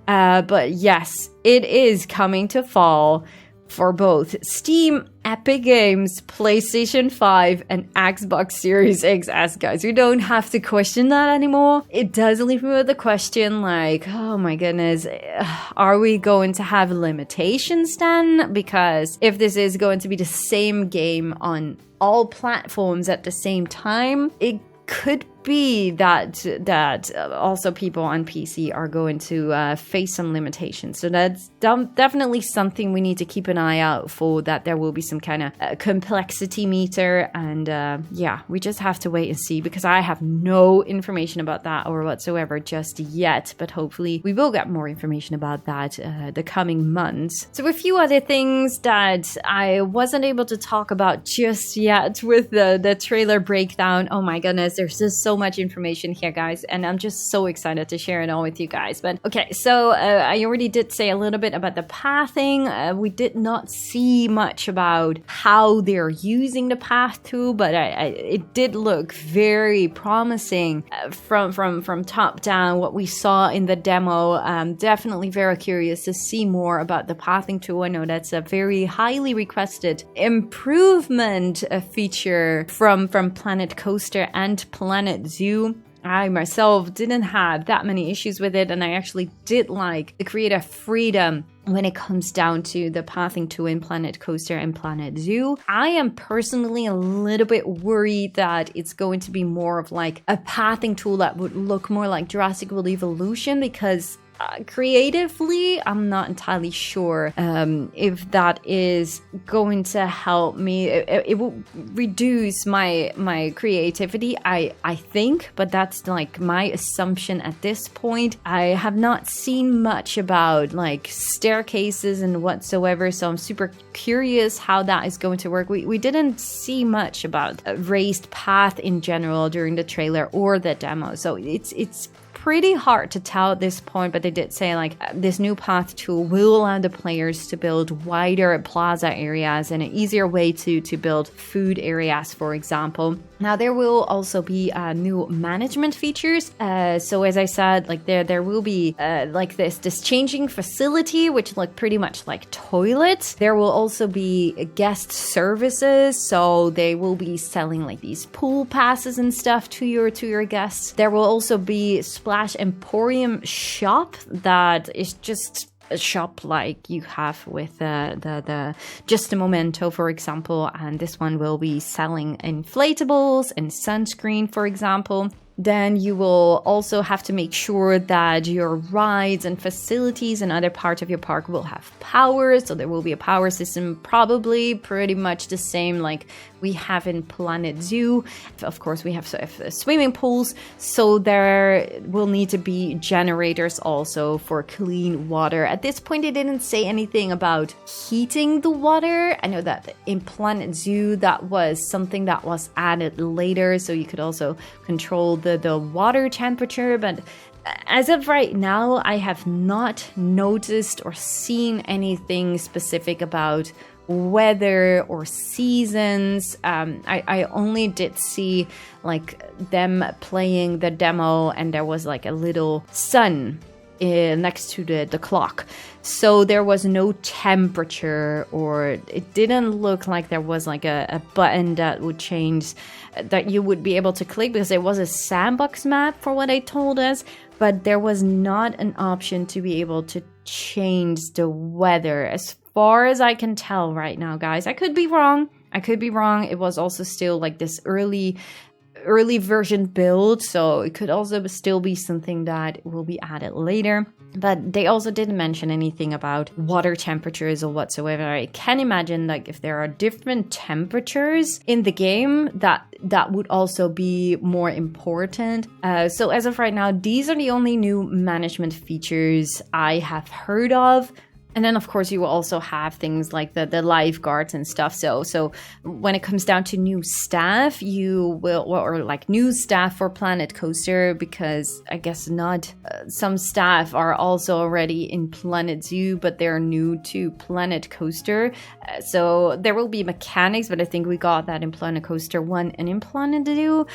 But yes, it is coming to fall for both Steam, Epic Games, PlayStation 5, and Xbox Series XS, guys. You don't have to question that anymore. It does leave me with the question like, oh my goodness, are we going to have limitations then? Because if this is going to be the same game on all platforms at the same time, it could be that also people on PC are going to face some limitations. So that's definitely something we need to keep an eye out for, that there will be some kind of complexity meter. And yeah, we just have to wait and see, because I have no information about that or whatsoever just yet. But hopefully we will get more information about that the coming months. So a few other things that I wasn't able to talk about just yet with the trailer breakdown. Oh my goodness, there's just so much information here, guys, and I'm just so excited to share it all with you guys. But okay, so I already did say a little bit about the pathing. We did not see much about how they're using the path tool, but it did look very promising from top down, what we saw in the demo. Definitely very curious to see more about the pathing tool. I know that's a very highly requested improvement feature from Planet Coaster and Planet Zoo. I myself didn't have that many issues with it, and I actually did like the creative freedom when it comes down to the pathing tool in Planet Coaster and Planet Zoo. I am personally a little bit worried that it's going to be more of like a pathing tool that would look more like Jurassic World Evolution, because creatively, I'm not entirely sure if that is going to help me. It will reduce my creativity, I think, but that's like my assumption at this point. I have not seen much about like staircases and whatsoever, so I'm super curious how that is going to work. We didn't see much about a raised path in general during the trailer or the demo, so it's pretty hard to tell at this point. But they did say like this new path tool will allow the players to build wider plaza areas and an easier way to build food areas, for example. Now there will also be new management features. So as I said, like there will be like this changing facility, which look pretty much like toilets. There will also be guest services, so they will be selling like these pool passes and stuff to your guests. There will also be Splash Emporium shop that is just a shop like you have with the Just a Momento, for example, and this one will be selling inflatables and sunscreen, for example. Then you will also have to make sure that your rides and facilities and other parts of your park will have power. So there will be a power system, probably pretty much the same like we have in Planet Zoo. Of course, we have swimming pools, so there will need to be generators also for clean water. At this point, they didn't say anything about heating the water. I know that in Planet Zoo, that was something that was added later, so you could also control the water temperature, but as of right now, I have not noticed or seen anything specific about weather or seasons. I only did see like them playing the demo, and there was like a little sun next to the clock, so there was no temperature, or it didn't look like there was like a button that would change, that you would be able to click, because it was a sandbox map for what they told us, but there was not an option to be able to change the weather as far as I can tell right now, guys. I could be wrong. It was also still like this early version build, so it could also still be something that will be added later. But they also didn't mention anything about water temperatures or whatsoever. I can imagine like if there are different temperatures in the game, that would also be more important. So as of right now, these are the only new management features I have heard of. And then, of course, you will also have things like the lifeguards and stuff. So when it comes down to new staff, you will, or like new staff for Planet Coaster, because I guess not some staff are also already in Planet Zoo, but they're new to Planet Coaster. So there will be mechanics, but I think we got that in Planet Coaster 1 and in Planet Zoo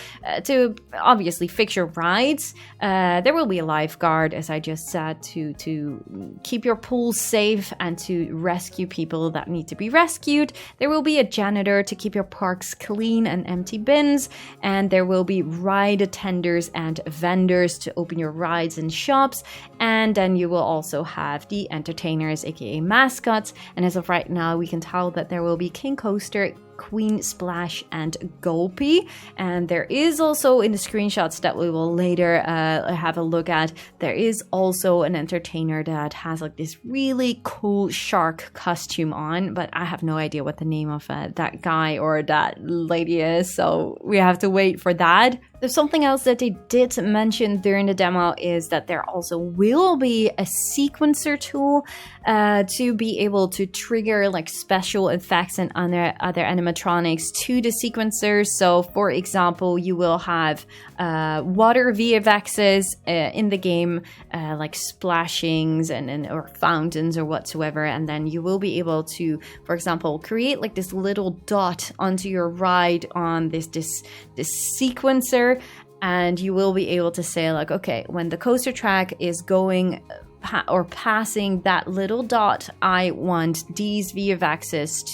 to obviously fix your rides. There will be a lifeguard, as I just said, to keep your pool safe and to rescue people that need to be rescued. There will be a janitor to keep your parks clean and empty bins, and there will be ride attenders and vendors to open your rides and shops, and then you will also have the entertainers, aka mascots. And as of right now, we can tell that there will be King Coaster, Queen Splash and Gulpy. And there is also in the screenshots that we will later have a look at, there is also an entertainer that has like this really cool shark costume on, but I have no idea what the name of that guy or that lady is, so we have to wait for that. There's something else that they did mention during the demo is that there also will be a sequencer tool to be able to trigger like special effects and other animatronics to the sequencers. So for example, you will have water VFXs in the game, like splashings and or fountains or whatsoever, and then you will be able to, for example, create like this little dot onto your ride on this sequencer. And you will be able to say like, okay, when the coaster track is going or passing that little dot, I want these VFXs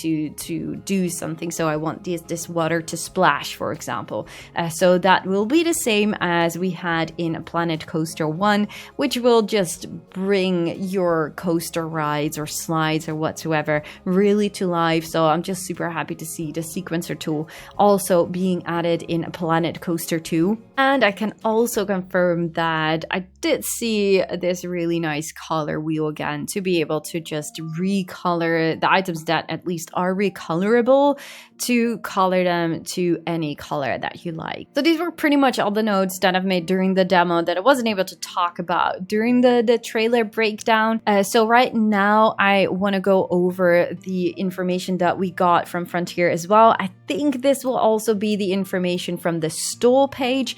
to do something. So I want this water to splash, for example. So that will be the same as we had in Planet Coaster 1, which will just bring your coaster rides or slides or whatsoever really to life. So I'm just super happy to see the sequencer tool also being added in Planet Coaster 2. And I can also confirm that I did see this really nice color wheel again to be able to just recolor the items that at least are recolorable, to color them to any color that you like. So these were pretty much all the notes that I've made during the demo that I wasn't able to talk about during the trailer breakdown. So right now I want to go over the information that we got from Frontier as well. I think this will also be the information from the store page,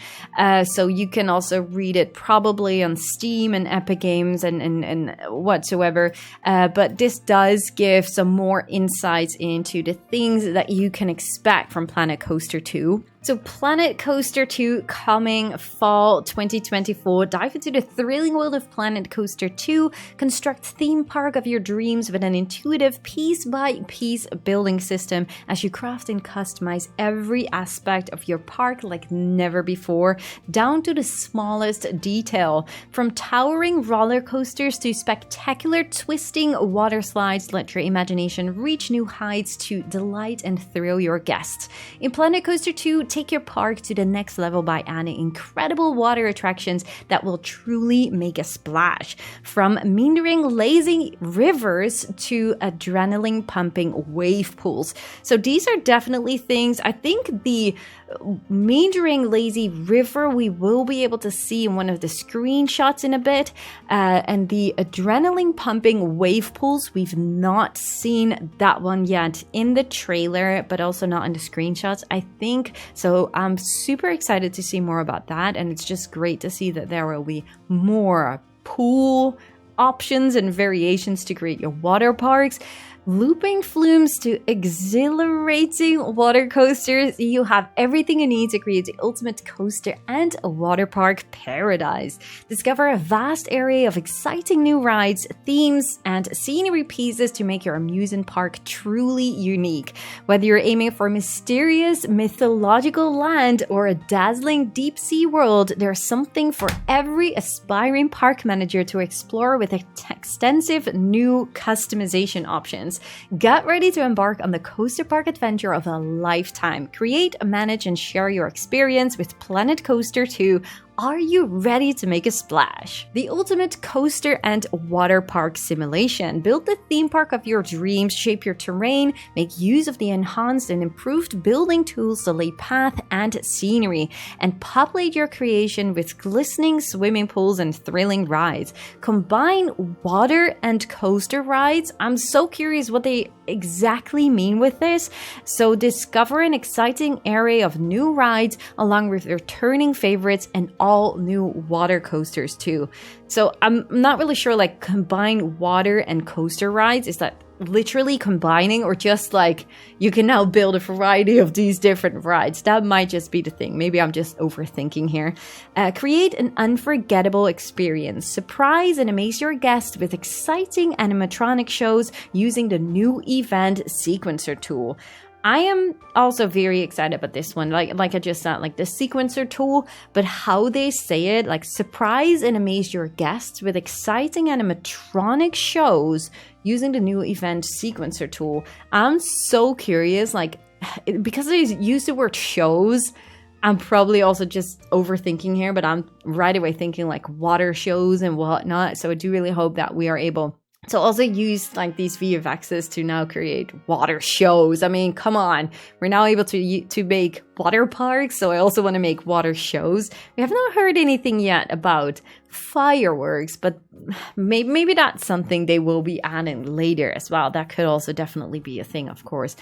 so you can also read it probably on Steam and Epic Games and whatsoever, but this does give some more insights into the things that you can expect from Planet Coaster 2. So Planet Coaster 2 coming fall 2024. Dive into the thrilling world of Planet Coaster 2. Construct theme park of your dreams with an intuitive piece-by-piece building system as you craft and customize every aspect of your park like never before, down to the smallest detail. From towering roller coasters to spectacular twisting water slides, let your imagination reach new heights to delight and thrill your guests. In Planet Coaster 2, take your park to the next level by adding incredible water attractions that will truly make a splash. From meandering lazy rivers to adrenaline pumping wave pools. So these are definitely things. I think the meandering lazy river we will be able to see in one of the screenshots in a bit, and the adrenaline pumping wave pools, we've not seen that one yet in the trailer, but also not in the screenshots, I think. So I'm super excited to see more about that, and it's just great to see that there will be more pool options and variations to create your water parks. Looping flumes to exhilarating water coasters, you have everything you need to create the ultimate coaster and a water park paradise. Discover a vast array of exciting new rides, themes, and scenery pieces to make your amusement park truly unique. Whether you're aiming for a mysterious mythological land or a dazzling deep sea world, there's something for every aspiring park manager to explore with extensive new customization options. Get ready to embark on the coaster park adventure of a lifetime. Create, manage, and share your experience with Planet Coaster 2. Are you ready to make a splash? The ultimate coaster and water park simulation. Build the theme park of your dreams, shape your terrain, make use of the enhanced and improved building tools to lay path and scenery, and populate your creation with glistening swimming pools and thrilling rides. Combine water and coaster rides. I'm so curious what they exactly mean with this. So discover an exciting array of new rides along with returning favorites and all new water coasters too. So I'm not really sure, like, combine water and coaster rides, is that literally combining, or just like you can now build a variety of these different rides? That might just be the thing. Maybe I'm just overthinking here. Create an unforgettable experience. Surprise and amaze your guests with exciting animatronic shows using the new event sequencer tool. I am also very excited about this one. Like I just said, like the sequencer tool, but how they say it, like surprise and amaze your guests with exciting animatronic shows using the new event sequencer tool. I'm so curious, like, because they use the word shows, I'm probably also just overthinking here, but I'm right away thinking like water shows and whatnot. So I do really hope that we are able to also use like these VFXs to now create water shows. I mean, come on, we're now able to make water parks, so I also want to make water shows. We have not heard anything yet about fireworks, but maybe that's something they will be adding later as well. That could also definitely be a thing, of course.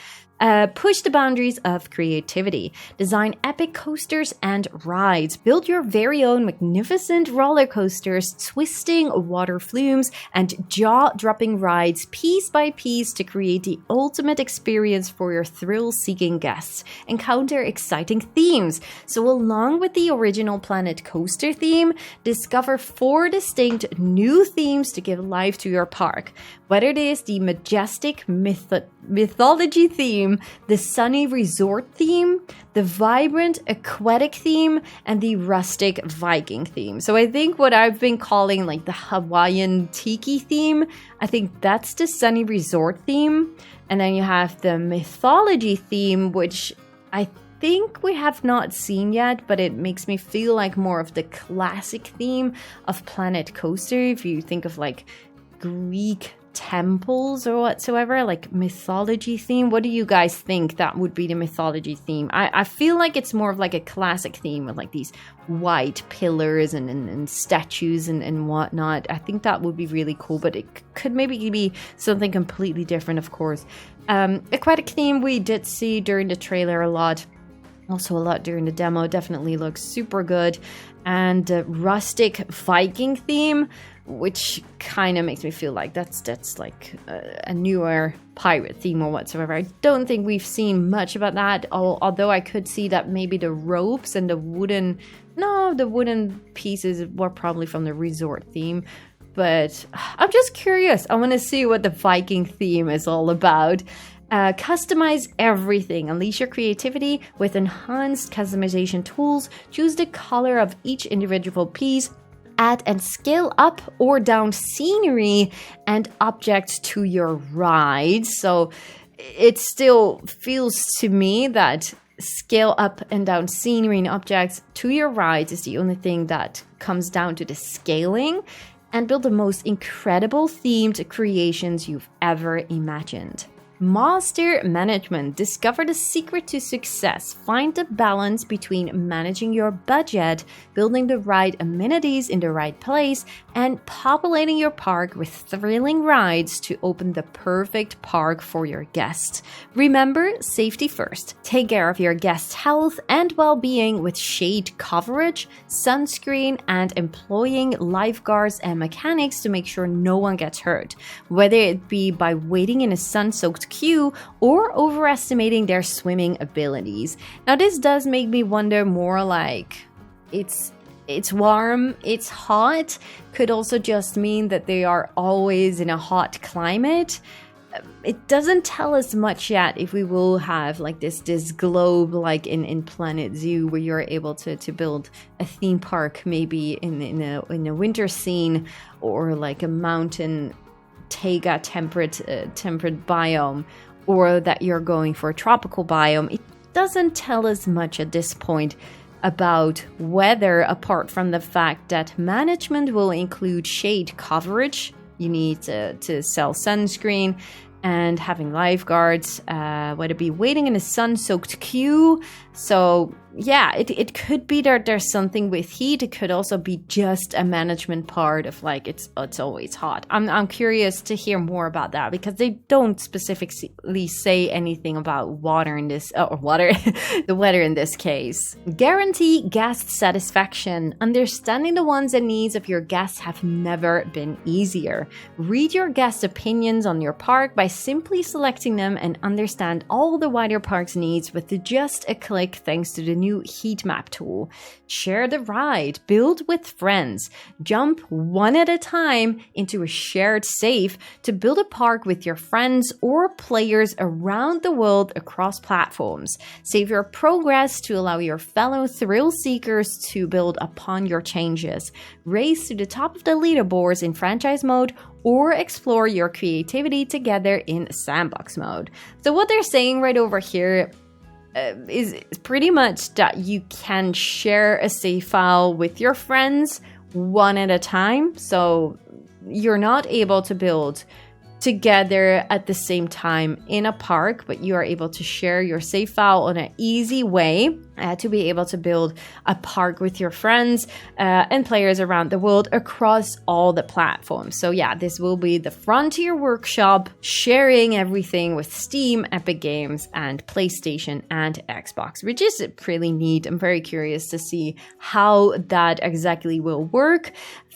Push the boundaries of creativity. Design epic coasters and rides. Build your very own magnificent roller coasters, twisting water flumes, and jaw-dropping rides piece by piece to create the ultimate experience for your thrill-seeking guests. Encounter exciting themes. So along with the original Planet Coaster theme, discover 4 distinct new themes to give life to your park. Whether it is the majestic mythology theme, the sunny resort theme, the vibrant aquatic theme, and the rustic Viking theme. So I think what I've been calling like the Hawaiian tiki theme, I think that's the sunny resort theme. And then you have the mythology theme, which I think we have not seen yet, but it makes me feel like more of the classic theme of Planet Coaster. If you think of like Greek temples or whatsoever, like mythology theme, what do you guys think that would be the mythology theme? I feel like it's more of like a classic theme with like these white pillars and statues and whatnot. I think that would be really cool, but it could maybe be something completely different, of course. Aquatic theme we did see during the trailer a lot. Also a lot during the demo. Definitely looks super good. And rustic Viking theme, which kind of makes me feel like that's like a newer pirate theme or whatsoever. I don't think we've seen much about that, although I could see that maybe the ropes and the wooden pieces were probably from the resort theme. But I'm just curious. I want to see what the Viking theme is all about. Customize everything. Unleash your creativity with enhanced customization tools. Choose the color of each individual piece. Add and scale up or down scenery and objects to your ride. So it still feels to me that scale up and down scenery and objects to your rides is the only thing that comes down to the scaling. And build the most incredible themed creations you've ever imagined. Master management. Discover the secret to success. Find the balance between managing your budget, building the right amenities in the right place, and populating your park with thrilling rides to open the perfect park for your guests. Remember, safety first. Take care of your guests' health and well-being with shade coverage, sunscreen, and employing lifeguards and mechanics to make sure no one gets hurt. Whether it be by waiting in a sun-soaked queue or overestimating their swimming abilities. Now this does make me wonder more like it's warm, it's hot, could also just mean that they are always in a hot climate. It doesn't tell us much yet if we will have like this globe like in Planet Zoo where you're able to build a theme park maybe in a winter scene or like a mountain taiga temperate biome, or that you're going for a tropical biome. It doesn't tell us much at this point about weather, apart from the fact that management will include shade coverage. You need to sell sunscreen and having lifeguards, whether it be waiting in a sun-soaked queue. So yeah, it could be that there's something with heat. It could also be just a management part of like it's always hot. I'm curious to hear more about that because they don't specifically say anything about water in this the weather in this case. Guarantee guest satisfaction. Understanding the wants and needs of your guests have never been easier. Read your guests' opinions on your park by simply selecting them and understand all the wider park's needs with just a click thanks to the new heat map tool. Share the ride, build with friends, jump one at a time into a shared safe to build a park with your friends or players around the world across platforms. Save your progress to allow your fellow thrill seekers to build upon your changes. Race to the top of the leaderboards in franchise mode or explore your creativity together in sandbox mode. So what they're saying right over here is pretty much that you can share a save file with your friends one at a time. So you're not able to build together at the same time in a park, but you are able to share your save file in an easy way to be able to build a park with your friends and players around the world across all the platforms. So yeah, this will be the Frontier Workshop sharing everything with Steam, Epic Games, and PlayStation and Xbox, which is pretty neat. I'm very curious to see how that exactly will work.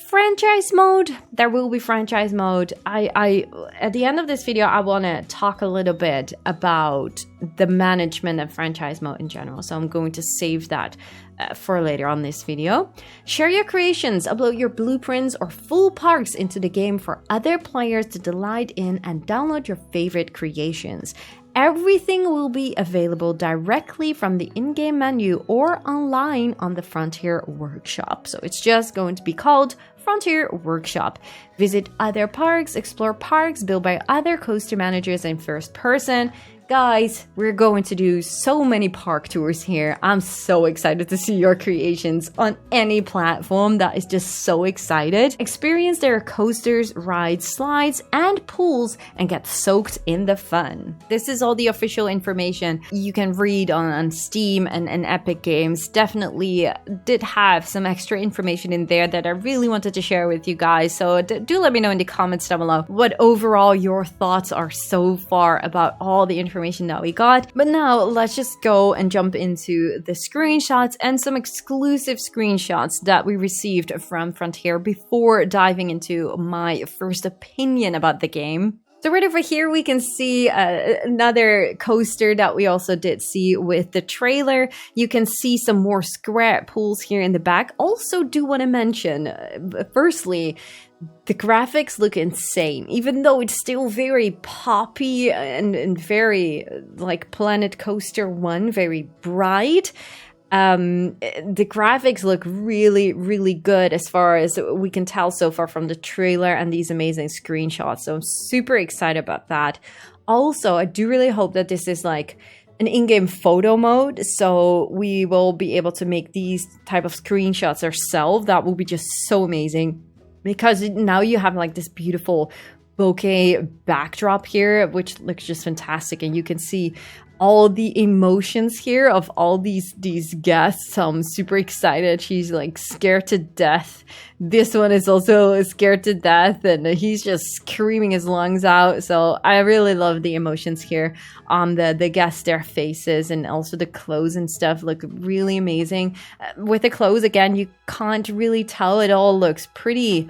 Franchise mode, there will be franchise mode. I at the end of this video, I want to talk a little bit about the management of franchise mode in general. So I'm going to save that for later on this video. Share your creations, upload your blueprints or full parks into the game for other players to delight in, and download your favorite creations. Everything will be available directly from the in-game menu or online on the Frontier Workshop. So it's just going to be called Frontier Workshop. Visit other parks, explore parks built by other coaster managers in first person. Guys, we're going to do so many park tours here. I'm so excited to see your creations on any platform. That is just so excited. Experience their coasters, rides, slides, and pools, and get soaked in the fun. This is all the official information you can read on Steam and Epic Games. Definitely did have some extra information in there that I really wanted to share with you guys. So do let me know in the comments down below what overall your thoughts are so far about all the information that we got. But now let's just go and jump into the screenshots and some exclusive screenshots that we received from Frontier before diving into my first opinion about the game. So right over here, we can see another coaster that we also did see with the trailer. You can see some more square pools here in the back. Also do want to mention, firstly, the graphics look insane, even though it's still very poppy and very like Planet Coaster 1, very bright. The graphics look really, really good as far as we can tell so far from the trailer and these amazing screenshots. So I'm super excited about that. Also, I do really hope that this is like an in-game photo mode, so we will be able to make these type of screenshots ourselves. That will be just so amazing, because now you have like this beautiful bokeh backdrop here, which looks just fantastic, and you can see all the emotions here of all these guests. So I'm super excited. She's like scared to death. This one is also scared to death, and he's just screaming his lungs out. So I really love the emotions here on the guests, their faces, and also the clothes and stuff look really amazing. With the clothes, again, you can't really tell. It all looks pretty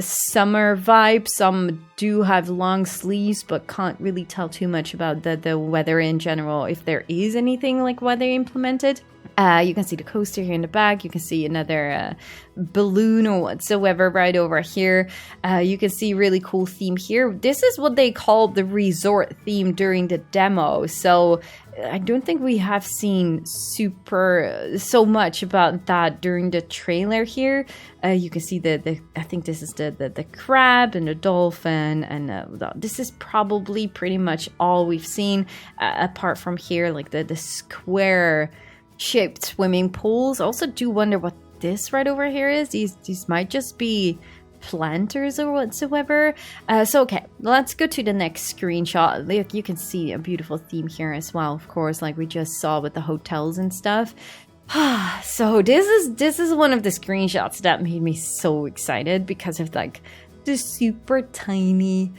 summer vibe. Some do have long sleeves, but can't really tell too much about the weather in general, if there is anything like weather implemented. You can see the coaster here in the back. You can see another balloon or whatsoever right over here. You can see really cool theme here. This is what they call the resort theme during the demo. So I don't think we have seen so much about that during the trailer here. You can see I think this is the crab and the dolphin, and this is probably pretty much all we've seen apart from here, like the square shaped swimming pools. Also do wonder what this right over here is. These might just be planters or whatsoever. So okay, let's go to the next screenshot. Like, you can see a beautiful theme here as well, of course, like we just saw with the hotels and stuff. So this is one of the screenshots that made me so excited because of like the super tiny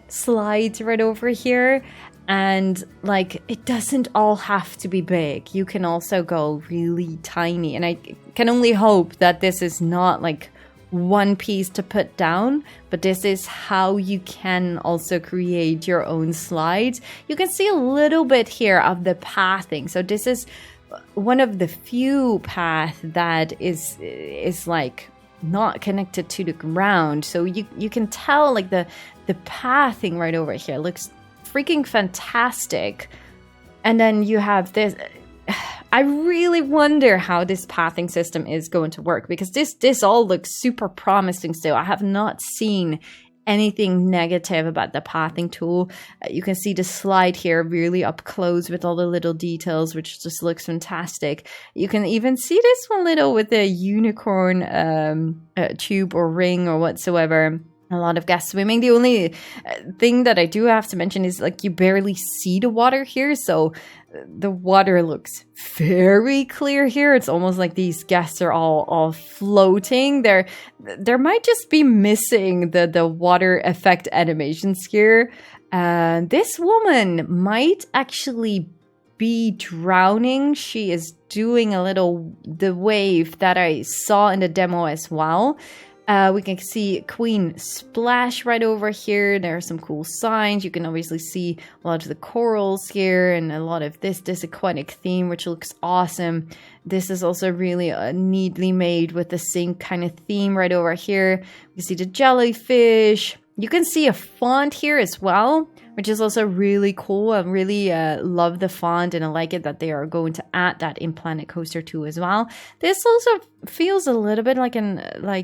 slides right over here. And like, it doesn't all have to be big. You can also go really tiny. And I can only hope that this is not like one piece to put down, but this is how you can also create your own slides. You can see a little bit here of the pathing. So this is one of the few paths that is like not connected to the ground. So you can tell like the pathing right over here looks freaking fantastic. And then you have this. I really wonder how this pathing system is going to work, because this all looks super promising still. I have not seen anything negative about the pathing tool. You can see the slide here really up close with all the little details, which just looks fantastic. You can even see this one little with the unicorn tube or ring or whatsoever. A lot of guest swimming. The only thing that I do have to mention is like you barely see the water here, so the water looks very clear here. It's almost like these guests are all floating. There might just be missing the water effect animations here. This woman might actually be drowning. She is doing the wave that I saw in the demo as well. We can see Queen splash right over here. There are some cool signs. You can obviously see a lot of the corals here and a lot of this aquatic theme, which looks awesome. This is also really neatly made with the same kind of theme right over here. You see the jellyfish. You can see a font here as well, which is also really cool. I really love the font, and I like it that they are going to add that in Planet Coaster 2 as well. This also feels a little bit like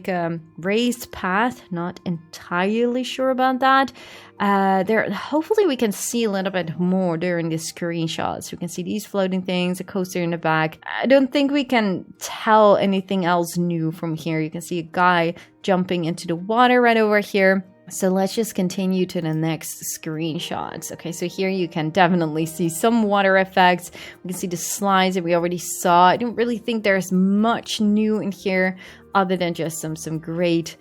a raised path. Not entirely sure about that. Hopefully we can see a little bit more during the screenshots. We can see these floating things, a coaster in the back. I don't think we can tell anything else new from here. You can see a guy jumping into the water right over here. So let's just continue to the next screenshots. Okay, so here you can definitely see some water effects. We can see the slides that we already saw. I don't really think there's much new in here other than just some great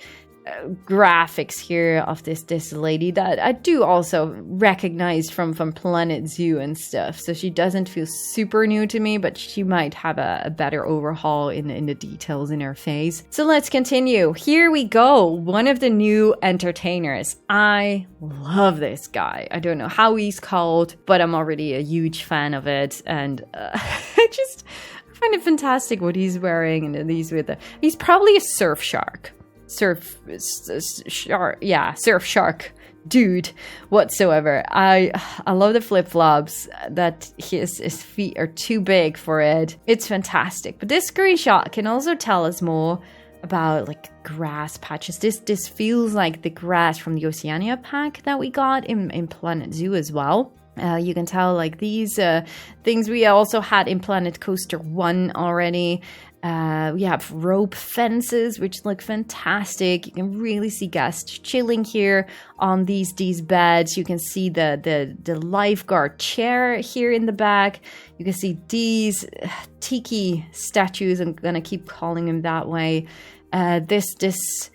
graphics here of this lady that I do also recognize from Planet Zoo and stuff. So she doesn't feel super new to me, but she might have a better overhaul in the details in her face. So let's continue. Here we go. One of the new entertainers. I love this guy. I don't know how he's called, but I'm already a huge fan of it. And I find it fantastic what he's wearing, and he's probably a surf shark. Surf shark dude whatsoever. I love the flip-flops, that his feet are too big for it. It's fantastic. But this screenshot can also tell us more about like grass patches. This feels like the grass from the Oceania pack that we got in Planet Zoo as well. You can tell like these things we also had in Planet Coaster 1 already. We have rope fences, which look fantastic. You can really see guests chilling here on these beds. You can see the lifeguard chair here in the back. You can see these tiki statues. I'm gonna keep calling them that way. This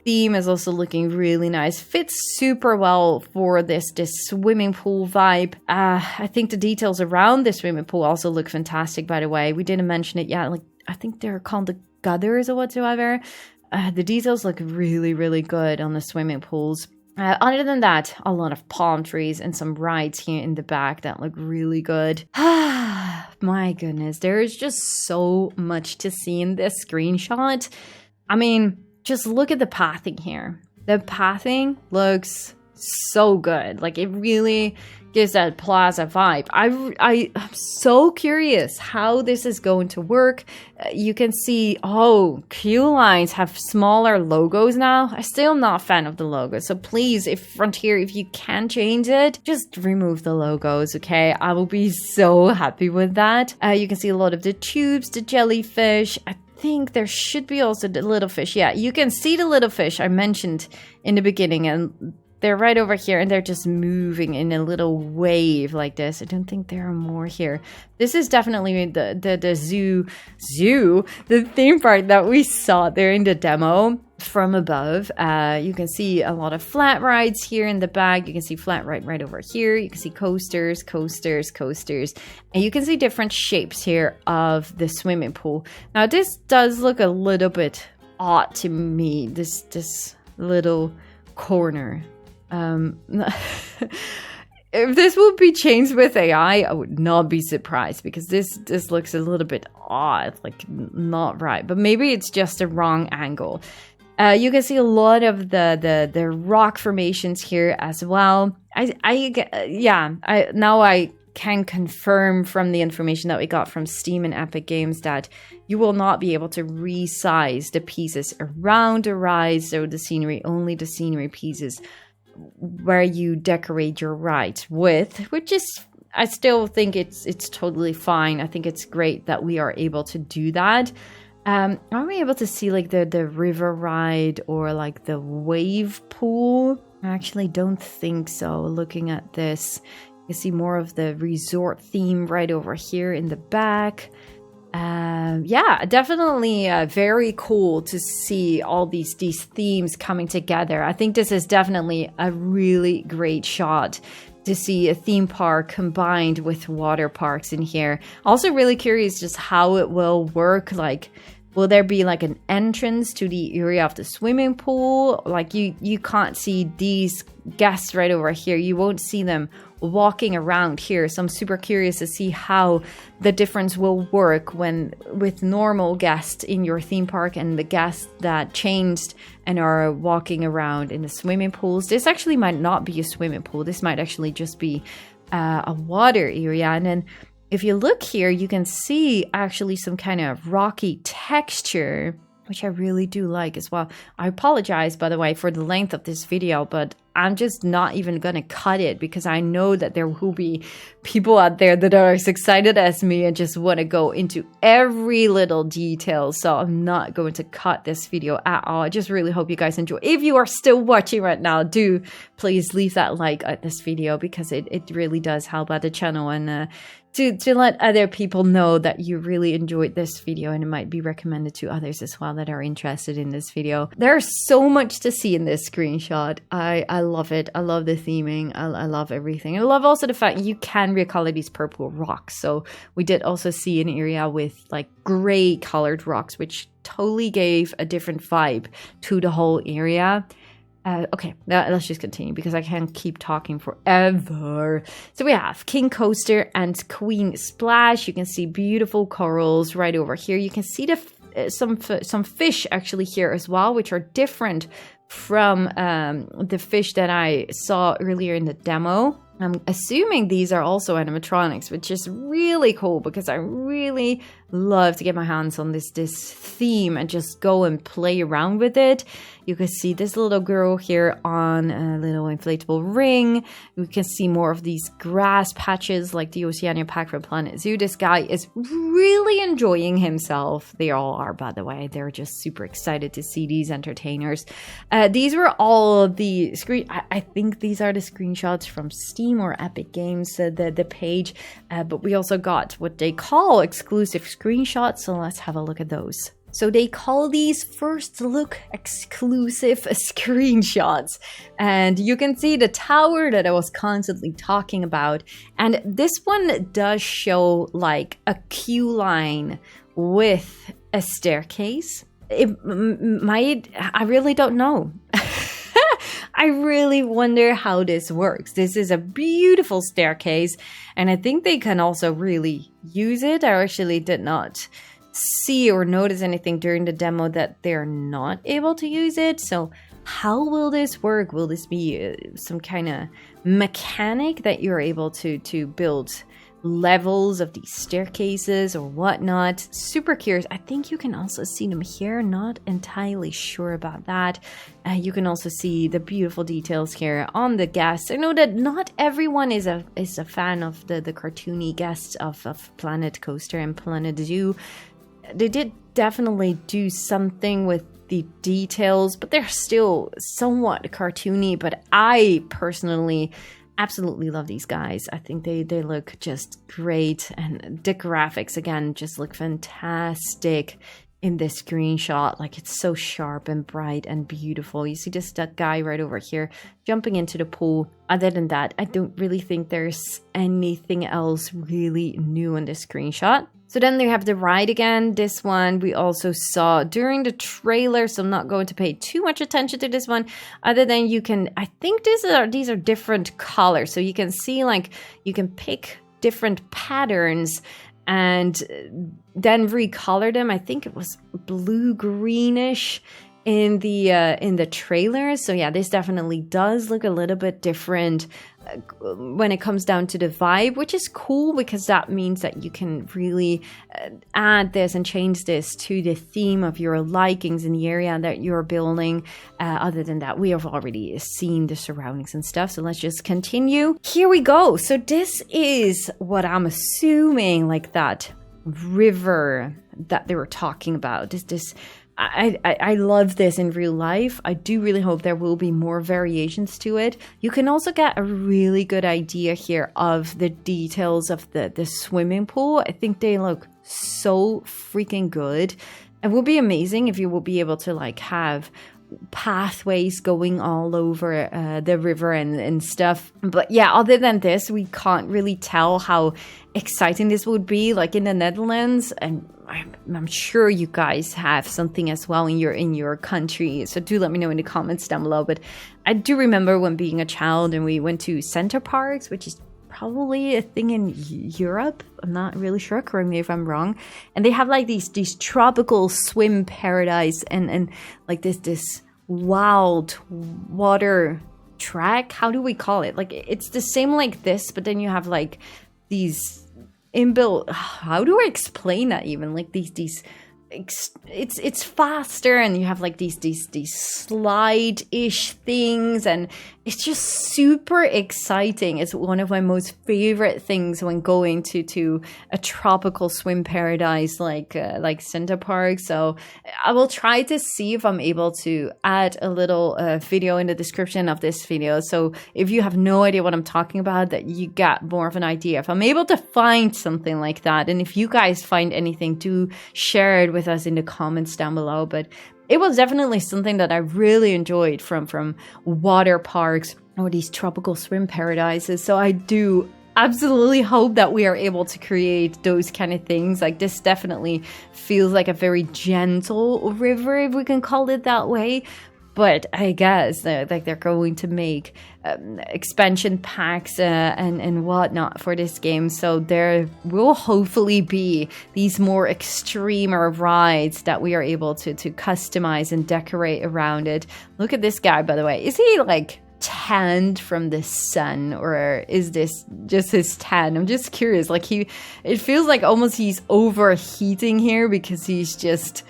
theme is also looking really nice. Fits super well for this swimming pool vibe. I think the details around the swimming pool also look fantastic, by the way. We didn't mention it yet. Like, I think they're called the gutters or whatsoever. The details look really, really good on the swimming pools. Other than that, a lot of palm trees and some rides here in the back that look really good. My goodness, there is just so much to see in this screenshot. I mean, just look at the pathing here. The pathing looks so good. Like, it really gives that plaza vibe. I'm so curious how this is going to work. You can see, queue lines have smaller logos now. I'm still not a fan of the logo. So please, if Frontier, if you can change it, just remove the logos, okay? I will be so happy with that. You can see a lot of the tubes, the jellyfish. I think there should be also the little fish. Yeah, you can see the little fish I mentioned in the beginning, and they're right over here, and they're just moving in a little wave like this. I don't think there are more here. This is definitely the zoo, the theme park that we saw there in the demo from above. You can see a lot of flat rides here in the back. You can see flat ride right over here. You can see coasters, and you can see different shapes here of the swimming pool. Now, this does look a little bit odd to me, this little corner. If this would be changed with AI, I would not be surprised, because this looks a little bit odd, like not right. But maybe it's just a wrong angle. You can see a lot of the rock formations here as well. Now I can confirm from the information that we got from Steam and Epic Games that you will not be able to resize the pieces around the ride, so only the scenery pieces where you decorate your ride with, which is, I still think it's totally fine. I think it's great that we are able to do that. Are we able to see like the river ride or like the wave pool? I actually don't think so. Looking at this, you see more of the resort theme right over here in the back. Yeah, definitely very cool to see all these themes coming together. I think this is definitely a really great shot to see a theme park combined with water parks in here. Also really curious just how it will work. Like, will there be like an entrance to the area of the swimming pool? Like you can't see these guests right over here. You won't see them walking around here. So I'm super curious to see how the difference will work when with normal guests in your theme park and the guests that changed and are walking around in the swimming pools. This actually might not be a swimming pool. This might actually just be a water area. And then if you look here, you can see actually some kind of rocky texture, which I really do like as well. I apologize, by the way, for the length of this video, but I'm just not even gonna cut it because I know that there will be people out there that are as excited as me and just want to go into every little detail. So I'm not going to cut this video at all. I just really hope you guys enjoy. If you are still watching right now, do please leave that like at this video because it really does help out the channel and to let other people know that you really enjoyed this video and it might be recommended to others as well that are interested in this video. There's so much to see in this screenshot. I love it. I love the theming. I love everything. I love also the fact you can recolor these purple rocks. So we did also see an area with like gray colored rocks, which totally gave a different vibe to the whole area. Okay, let's just continue because I can't keep talking forever. So we have King Coaster and Queen Splash. You can see beautiful corals right over here. You can see some fish actually here as well, which are different from the fish that I saw earlier in the demo. I'm assuming these are also animatronics, which is really cool because I really love to get my hands on this theme and just go and play around with it. You can see this little girl here on a little inflatable ring. You can see more of these grass patches like the Oceania pack from Planet Zoo. This guy is really enjoying himself. They all are, by the way. They're just super excited to see these entertainers. These were all the I think these are the screenshots from Steam or Epic Games, the page. But we also got what they call exclusive screenshots. So let's have a look at those. So they call these first look exclusive screenshots. And you can see the tower that I was constantly talking about. And this one does show like a queue line with a staircase. It might, I really don't know. I really wonder how this works. This is a beautiful staircase. And I think they can also really use it. I actually did not see or notice anything during the demo that they're not able to use it. So how will this work? Will this be some kind of mechanic that you're able to build levels of these staircases or whatnot? Super curious. I think you can also see them here. Not entirely sure about that. You can also see the beautiful details here on the guests. I know that not everyone is a fan of the cartoony guests of Planet Coaster and Planet Zoo. They did definitely do something with the details, but they're still somewhat cartoony. But I personally absolutely love these guys. I think they look just great. And the graphics, again, just look fantastic in this screenshot. Like, it's so sharp and bright and beautiful. You see that guy right over here jumping into the pool. Other than that, I don't really think there's anything else really new in this screenshot. So then they have the ride again. This one we also saw during the trailer, so I'm not going to pay too much attention to this one, other than you can, I think these are different colors. So you can see, like, you can pick different patterns and then recolor them. I think it was blue greenish in the trailer. So yeah, this definitely does look a little bit different when it comes down to the vibe, which is cool because that means that you can really add this and change this to the theme of your likings in the area that you're building. Other than that, we have already seen the surroundings and stuff, so let's just continue. Here we go. So this is what I'm assuming, like that river that they were talking about. I love this in real life. I do really hope there will be more variations to it. You can also get a really good idea here of the details of the swimming pool. I think they look so freaking good. It would be amazing if you will be able to like have pathways going all over the river and stuff. But yeah, other than this, we can't really tell how exciting this would be like in the Netherlands, and I'm sure you guys have something as well in your country, so do let me know in the comments down below. But I do remember when being a child and we went to center parks, which is probably a thing in Europe, I'm not really sure, correct me if I'm wrong, and they have like these tropical swim paradise and like this wild water track. How do we call it? Like it's the same like this, but then you have like these inbuilt, how do I explain that even, like these it's faster, and you have like these slide-ish things, and it's just super exciting. It's one of my most favorite things when going to a tropical swim paradise like Center Park. So I will try to see if I'm able to add a little video in the description of this video, so if you have no idea what I'm talking about, that you got more of an idea. If I'm able to find something like that, and if you guys find anything, do share it with us in the comments down below. But it was definitely something that I really enjoyed from water parks or these tropical swim paradises. So I do absolutely hope that we are able to create those kind of things. Like this definitely feels like a very gentle river, if we can call it that way. But I guess they're going to make expansion packs and whatnot for this game. So there will hopefully be these more extremer rides that we are able to customize and decorate around it. Look at this guy, by the way. Is he like tanned from the sun, or is this just his tan? I'm just curious. Like it feels like almost he's overheating here because he's just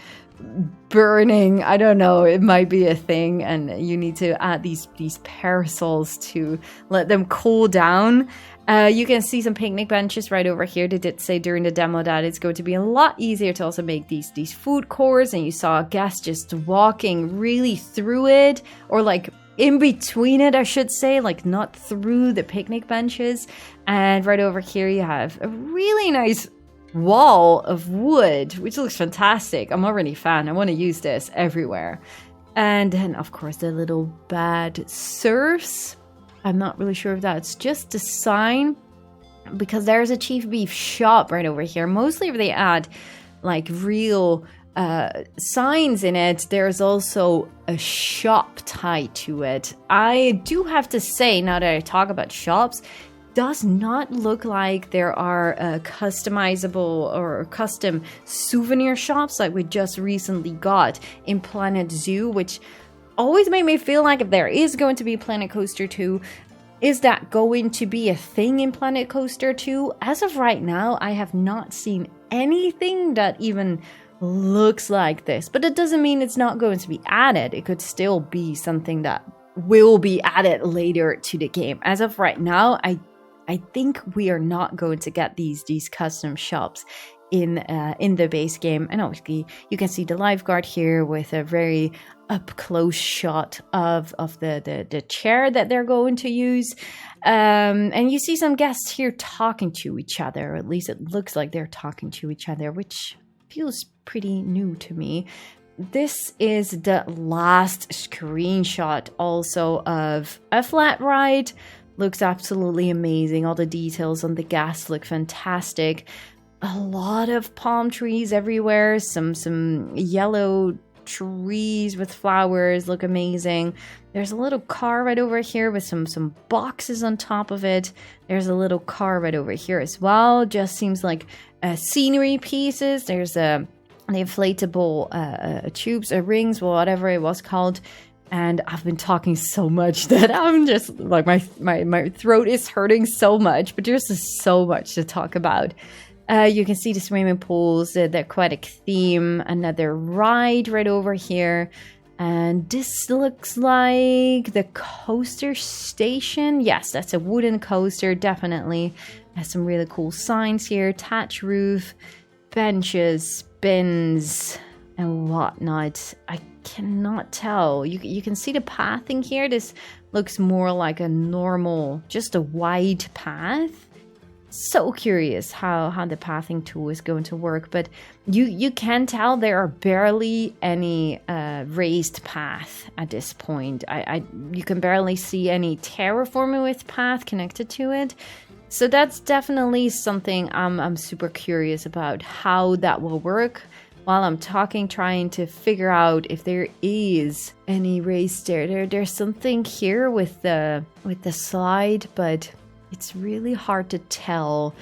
burning. I don't know, it might be a thing, and you need to add these parasols to let them cool down. You can see some picnic benches right over here. They did say during the demo that it's going to be a lot easier to also make these food courts, and you saw guests just walking really through it, or like in between it, I should say, like not through the picnic benches. And right over here you have a really nice wall of wood, which looks fantastic. I'm already a fan. I want to use this everywhere. And then of course the little bad surfs. I'm not really sure if that's just a sign, because there's a Chief Beef shop right over here. Mostly if they add like real signs in it, there's also a shop tied to it. I do have to say, now that I talk about shops, does not look like there are customizable or custom souvenir shops like we just recently got in Planet Zoo, which always made me feel like if there is going to be Planet Coaster 2, is that going to be a thing in Planet Coaster 2? As of right now, I have not seen anything that even looks like this, but it doesn't mean it's not going to be added. It could still be something that will be added later to the game. As of right now, I think we are not going to get these custom shops in the base game. And obviously you can see the lifeguard here with a very up close shot of the chair that they're going to use. And you see some guests here talking to each other, or at least it looks like they're talking to each other, which feels pretty new to me. This is the last screenshot also of a flat ride. Looks absolutely amazing. All the details on the gas look fantastic. A lot of palm trees everywhere. Some yellow trees with flowers look amazing. There's a little car right over here with some boxes on top of it. There's a little car right over here as well. Just seems like scenery pieces. There's a the inflatable tubes or rings, whatever it was called. And I've been talking so much that I'm just like my throat is hurting so much, but there's just so much to talk about. You can see the swimming pools, the aquatic theme, another ride right over here. And this looks like the coaster station. Yes, that's a wooden coaster, definitely. Has some really cool signs here. Thatch roof, benches, bins, and whatnot. I cannot tell. You can see the pathing here. This looks more like a normal, just a wide path. So curious how the pathing tool is going to work, but you can tell there are barely any raised path at this point. You can barely see any terraforming with path connected to it. So that's definitely something I'm super curious about how that will work. While I'm talking, trying to figure out if there is any raised stair. There's something here with the slide, but it's really hard to tell.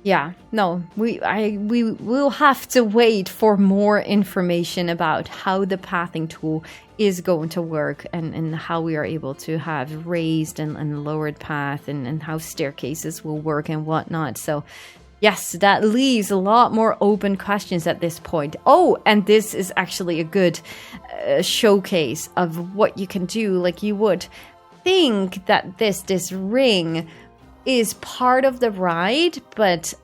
Yeah, no, we will have to wait for more information about how the pathing tool is going to work and how we are able to have raised and lowered path and how staircases will work and whatnot. So yes, that leaves a lot more open questions at this point. Oh, and this is actually a good showcase of what you can do. Like, you would think that this ring is part of the ride, but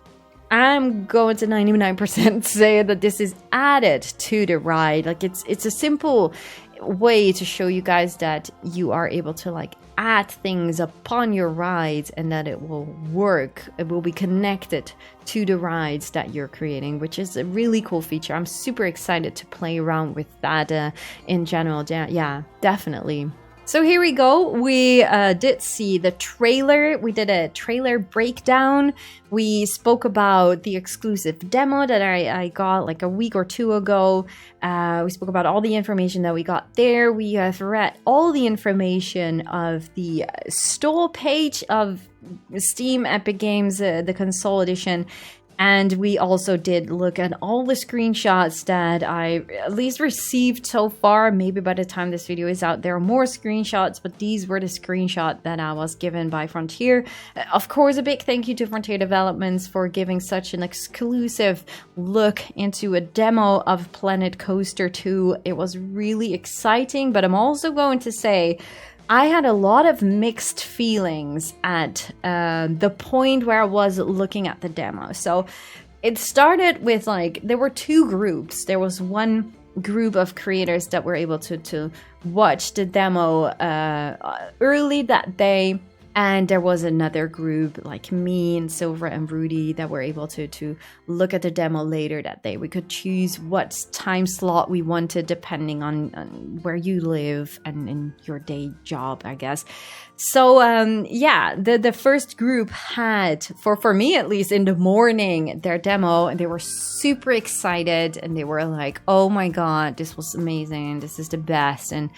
I'm going to 99% say that this is added to the ride. Like, it's a simple way to show you guys that you are able to like add things upon your rides and that it will work. It will be connected to the rides that you're creating, which is a really cool feature. I'm super excited to play around with that in general. Yeah, definitely. So here we go. We did see the trailer. We did a trailer breakdown. We spoke about the exclusive demo that I got like a week or two ago. We spoke about all the information that we got there. We have read all the information of the store page of Steam Epic Games, the console edition. And we also did look at all the screenshots that I at least received so far. Maybe by the time this video is out, there are more screenshots, but these were the screenshots that I was given by Frontier. Of course, a big thank you to Frontier Developments for giving such an exclusive look into a demo of Planet Coaster 2. It was really exciting, but I'm also going to say I had a lot of mixed feelings at the point where I was looking at the demo. So it started with like, there were two groups. There was one group of creators that were able to watch the demo early that day. And there was another group like me and Silver and Rudy that were able to look at the demo later that day. We could choose what time slot we wanted depending on where you live and in your day job, I guess. So yeah, the first group had, for me at least, in the morning, their demo, and they were super excited and they were like, oh my god, this was amazing, this is the best. And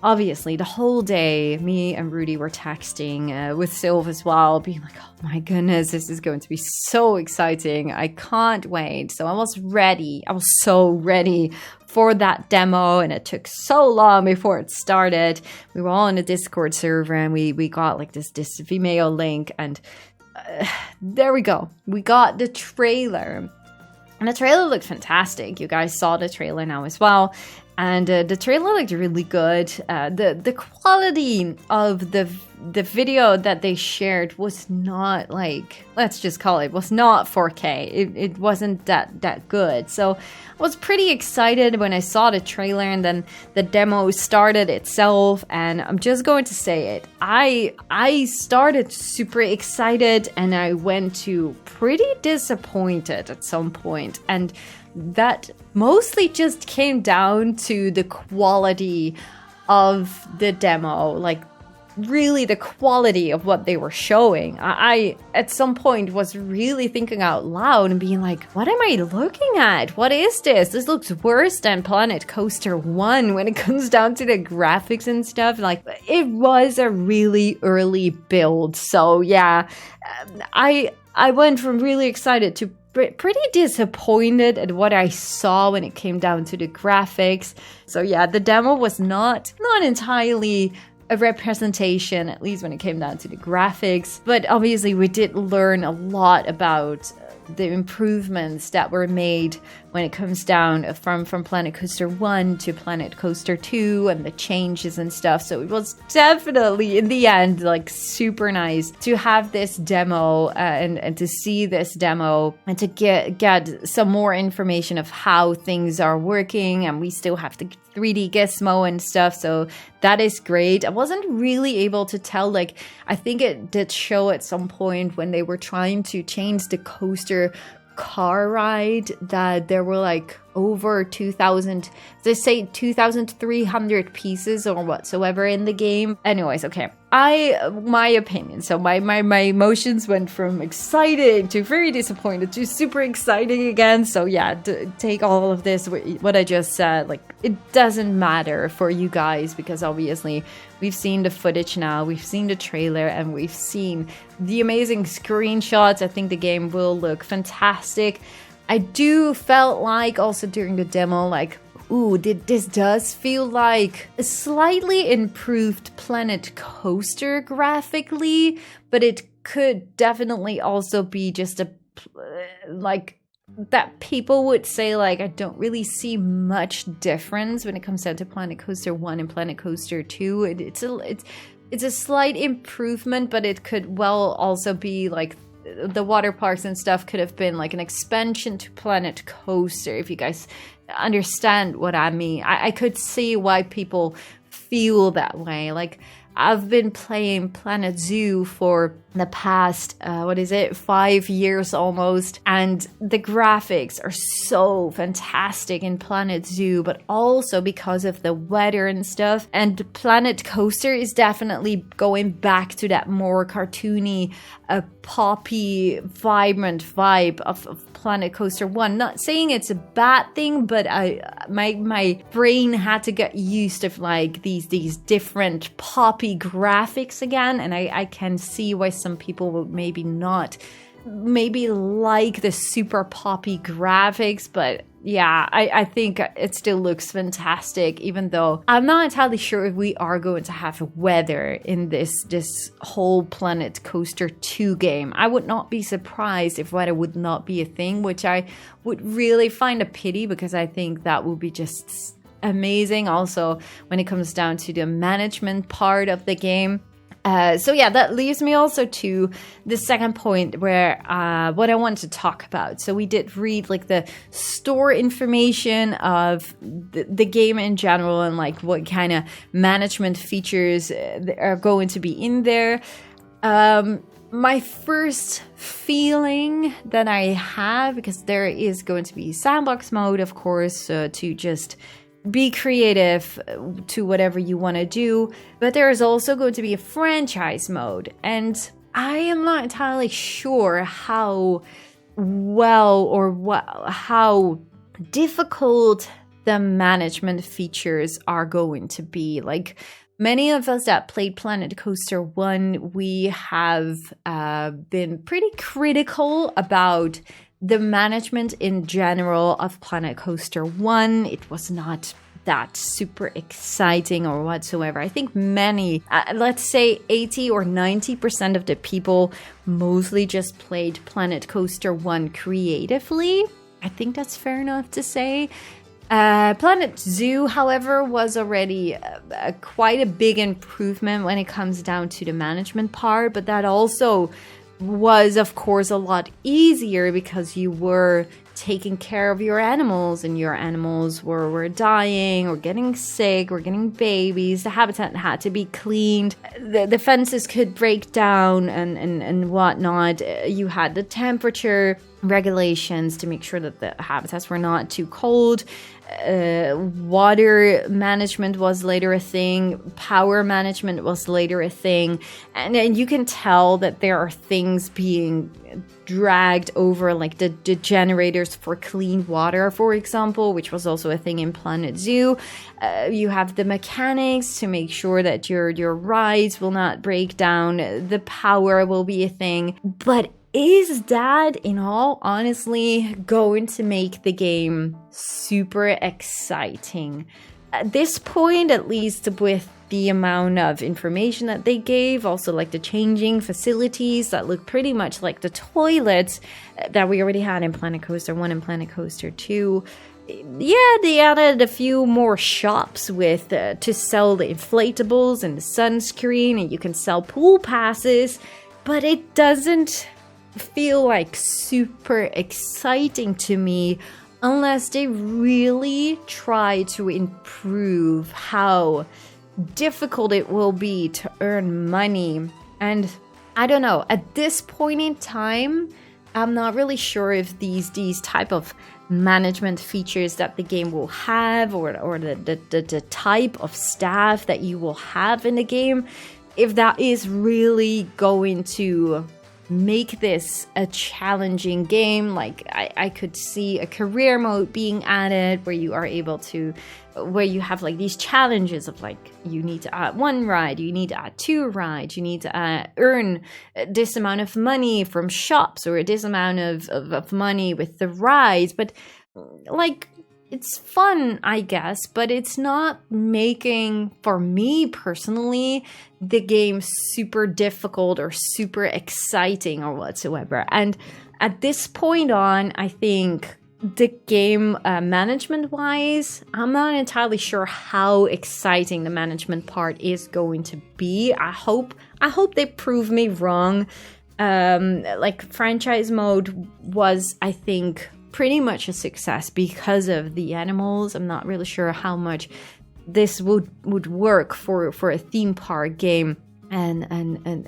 obviously, the whole day, me and Rudy were texting with Sylv as well, being like, oh my goodness, this is going to be so exciting. I can't wait. So I was ready. I was so ready for that demo, and it took so long before it started. We were all in a Discord server, and we got like this Vimeo link, and there we go. We got the trailer. And the trailer looked fantastic. You guys saw the trailer now as well. And the trailer looked really good. The quality of the video that they shared was not like, let's just call it, was not 4K. It wasn't that good. So I was pretty excited when I saw the trailer, and then the demo started itself. And I'm just going to say it. I started super excited and I went to pretty disappointed at some point. And that mostly just came down to the quality of the demo, like really the quality of what they were showing. I at some point was really thinking out loud and being like, what am I looking at? What is this? This looks worse than Planet Coaster 1 when it comes down to the graphics and stuff. Like, it was a really early build. So yeah, I went from really excited to pretty disappointed at what I saw when it came down to the graphics. So yeah, the demo was not entirely a representation, at least when it came down to the graphics. But obviously we did learn a lot about the improvements that were made when it comes down from Planet Coaster 1 to Planet Coaster 2 and the changes and stuff. So it was definitely, in the end, like super nice to have this demo and to see this demo and to get some more information of how things are working. And we still have the 3D gizmo and stuff, so that is great. I wasn't really able to tell, like, I think it did show at some point when they were trying to change the coaster car ride that there were like over 2,000, they say 2,300 pieces or whatsoever in the game. Anyways, okay. My opinion. So my emotions went from excited to very disappointed to super exciting again. So yeah, take all of this, what I just said, like it doesn't matter for you guys because obviously we've seen the footage now, we've seen the trailer, and we've seen the amazing screenshots. I think the game will look fantastic. I do felt like also during the demo, like, ooh, this does feel like a slightly improved Planet Coaster graphically, but it could definitely also be just like that people would say, like, I don't really see much difference when it comes down to Planet Coaster 1 and Planet Coaster 2. It's a slight improvement, but it could well also be like the water parks and stuff could have been like an expansion to Planet Coaster, if you guys understand what I mean. I could see why people feel that way. Like, I've been playing Planet Zoo for the past, 5 years almost, and the graphics are so fantastic in Planet Zoo, but also because of the weather and stuff. And Planet Coaster is definitely going back to that more cartoony, poppy, vibrant vibe of Planet Coaster 1. Not saying it's a bad thing, but my brain had to get used to like these different poppy graphics again, and I can see why some people would maybe not like the super poppy graphics, but yeah, I think it still looks fantastic, even though I'm not entirely sure if we are going to have weather in this whole Planet Coaster 2 game. I would not be surprised if weather would not be a thing, which I would really find a pity because I think that would be just amazing. Also, when it comes down to the management part of the game. So yeah, that leaves me also to the second point where what I want to talk about. So we did read like the store information of the game in general and like what kind of management features are going to be in there. My first feeling that I have, because there is going to be sandbox mode, of course, to just be creative to whatever you want to do, but there is also going to be a franchise mode, and I am not entirely sure how well or how difficult the management features are going to be. Like, many of us that played Planet Coaster 1, we have been pretty critical about the management in general of Planet Coaster 1. It was not that super exciting or whatsoever. I think many, let's say 80 or 90% of the people mostly just played Planet Coaster 1 creatively. I think that's fair enough to say. Planet Zoo, however, was already quite a big improvement when it comes down to the management part, but that also was, of course, a lot easier because you were taking care of your animals, and your animals were dying or getting sick or getting babies. The habitat had to be cleaned. The fences could break down and whatnot. You had the temperature regulations to make sure that the habitats were not too cold. Water management was later a thing. Power management was later a thing. And you can tell that there are things being dragged over, like the generators for clean water, for example, which was also a thing in Planet Zoo. You have the mechanics to make sure that your rides will not break down. The power will be a thing. But is that, in all honestly, going to make the game super exciting? At this point, at least with the amount of information that they gave, also like the changing facilities that look pretty much like the toilets that we already had in Planet Coaster 1 and Planet Coaster 2. Yeah, they added a few more shops with to sell the inflatables and the sunscreen, and you can sell pool passes, but it doesn't feel like super exciting to me unless they really try to improve how difficult it will be to earn money. And I don't know, at this point in time, I'm not really sure if these type of management features that the game will have, or the type of staff that you will have in the game, if that is really going to make this a challenging game. Like I could see a career mode being added where you are able to, where you have like these challenges of like, you need to add 1 ride, you need to add 2 rides, you need to earn this amount of money from shops, or this amount of money with the rides. But like, it's fun, I guess, but it's not making, for me personally, the game super difficult or super exciting or whatsoever. And at this point on, I think the game management-wise, I'm not entirely sure how exciting the management part is going to be. I hope they prove me wrong. Like, franchise mode was, I think, pretty much a success because of the animals. I'm not really sure how much this would work for a theme park game, and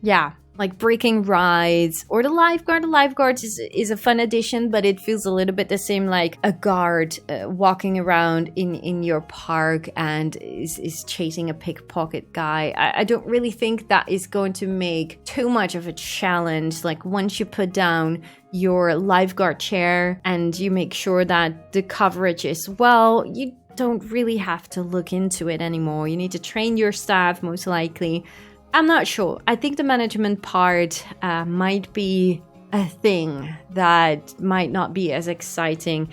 yeah, like breaking rides or the lifeguard. The lifeguards is a fun addition, but it feels a little bit the same, like a guard walking around in your park and is chasing a pickpocket guy. I don't really think that is going to make too much of a challenge. Like, once you put down your lifeguard chair and you make sure that the coverage is well, you don't really have to look into it anymore. You need to train your staff, most likely. I'm not sure. I think the management part might be a thing that might not be as exciting.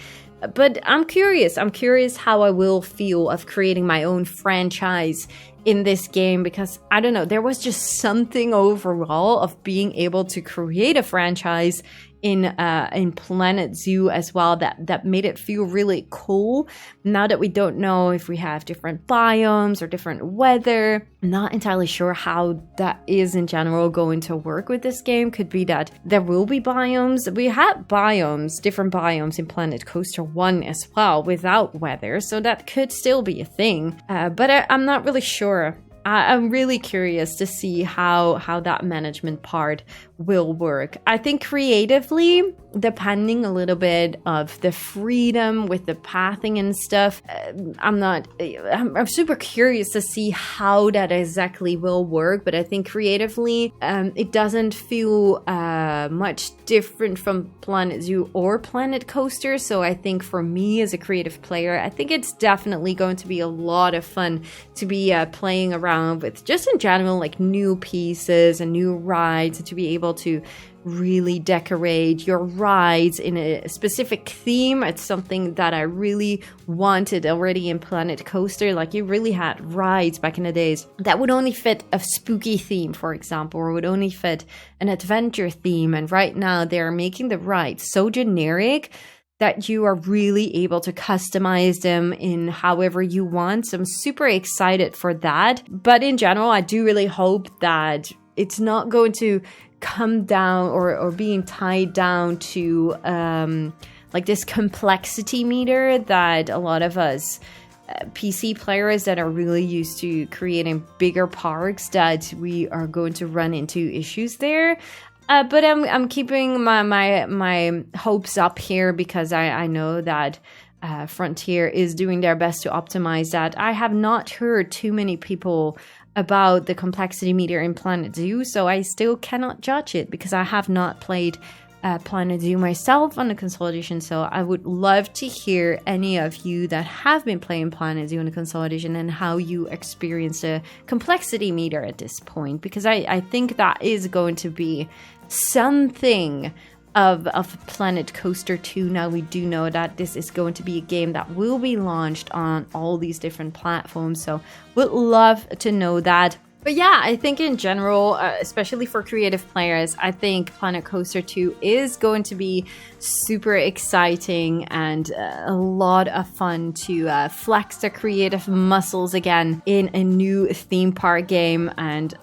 But I'm curious. I'm curious how I will feel of creating my own franchise in this game, because I don't know, there was just something overall of being able to create a franchise in Planet Zoo as well that made it feel really cool. Now that we don't know if we have different biomes or different weather, I'm not entirely sure how that is in general going to work with this game. Could be that there will be biomes. We had biomes, different biomes in Planet Coaster 1 as well without weather, so that could still be a thing. But I'm not really sure. I'm really curious to see how that management part will work. I think creatively, depending a little bit of the freedom with the pathing and stuff, I'm super curious to see how that exactly will work. But I think creatively, it doesn't feel much different from Planet Zoo or Planet Coaster. So I think for me as a creative player, I think it's definitely going to be a lot of fun to be playing around with, just in general, like new pieces and new rides, and to be able to really decorate your rides in a specific theme. It's something that I really wanted already in Planet Coaster. Like, you really had rides back in the days that would only fit a spooky theme, for example, or would only fit an adventure theme. And right now they're making the rides so generic that you are really able to customize them in however you want. So I'm super excited for that. But in general, I do really hope that it's not going to come down or being tied down to like this complexity meter that a lot of us PC players that are really used to creating bigger parks, that we are going to run into issues there. But I'm keeping my hopes up here, because I know that Frontier is doing their best to optimize that. I have not heard too many people about the complexity meter in Planet Zoo, so I still cannot judge it because I have not played Planet Zoo myself on the console edition, so I would love to hear any of you that have been playing Planet Zoo on the console edition and how you experience the complexity meter at this point, because I think that is going to be something of Planet Coaster 2. Now we do know that this is going to be a game that will be launched on all these different platforms, so would love to know that. But yeah, I think in general, especially for creative players, I think Planet Coaster 2 is going to be super exciting and a lot of fun to flex the creative muscles again in a new theme park game. And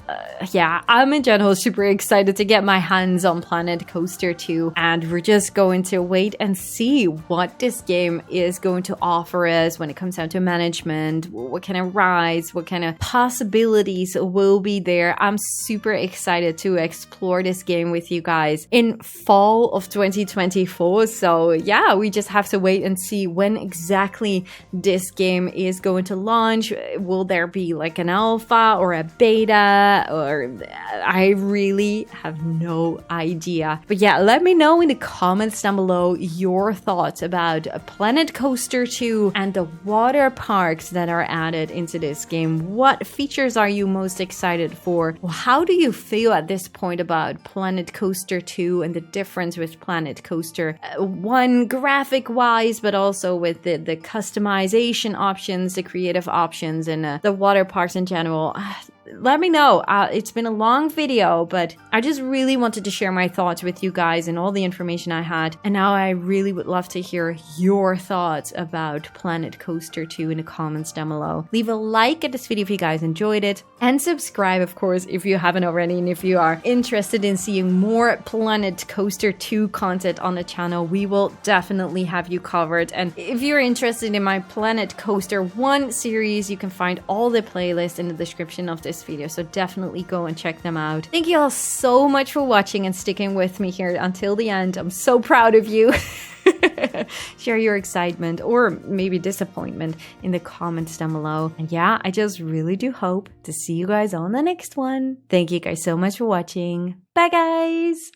yeah, I'm in general super excited to get my hands on Planet Coaster 2. And we're just going to wait and see what this game is going to offer us when it comes down to management, what kind of rides, what kind of possibilities will be there. I'm super excited to explore this game with you guys in fall of 2024. So yeah, we just have to wait and see when exactly this game is going to launch. Will there be like an alpha or a beta, or I really have no idea. But yeah, let me know in the comments down below your thoughts about Planet Coaster 2 and the water parks that are added into this game. What features are you most excited for? How do you feel at this point about Planet Coaster 2 and the difference with Planet Coaster 1 graphic wise, but also with the customization options, the creative options, and the water parks in general? Let me know. It's been a long video, but I just really wanted to share my thoughts with you guys and all the information I had. And now I really would love to hear your thoughts about Planet Coaster 2 in the comments down below. Leave a like at this video if you guys enjoyed it, and subscribe, of course, if you haven't already. And if you are interested in seeing more Planet Coaster 2 content on the channel, we will definitely have you covered. And if you're interested in my Planet Coaster 1 series, you can find all the playlists in the description of this video, so definitely go and check them out. Thank you all so much for watching and sticking with me here until the end. I'm so proud of you. Share your excitement or maybe disappointment in the comments down below. And yeah, I just really do hope to see you guys on the next one. Thank you guys so much for watching. Bye guys!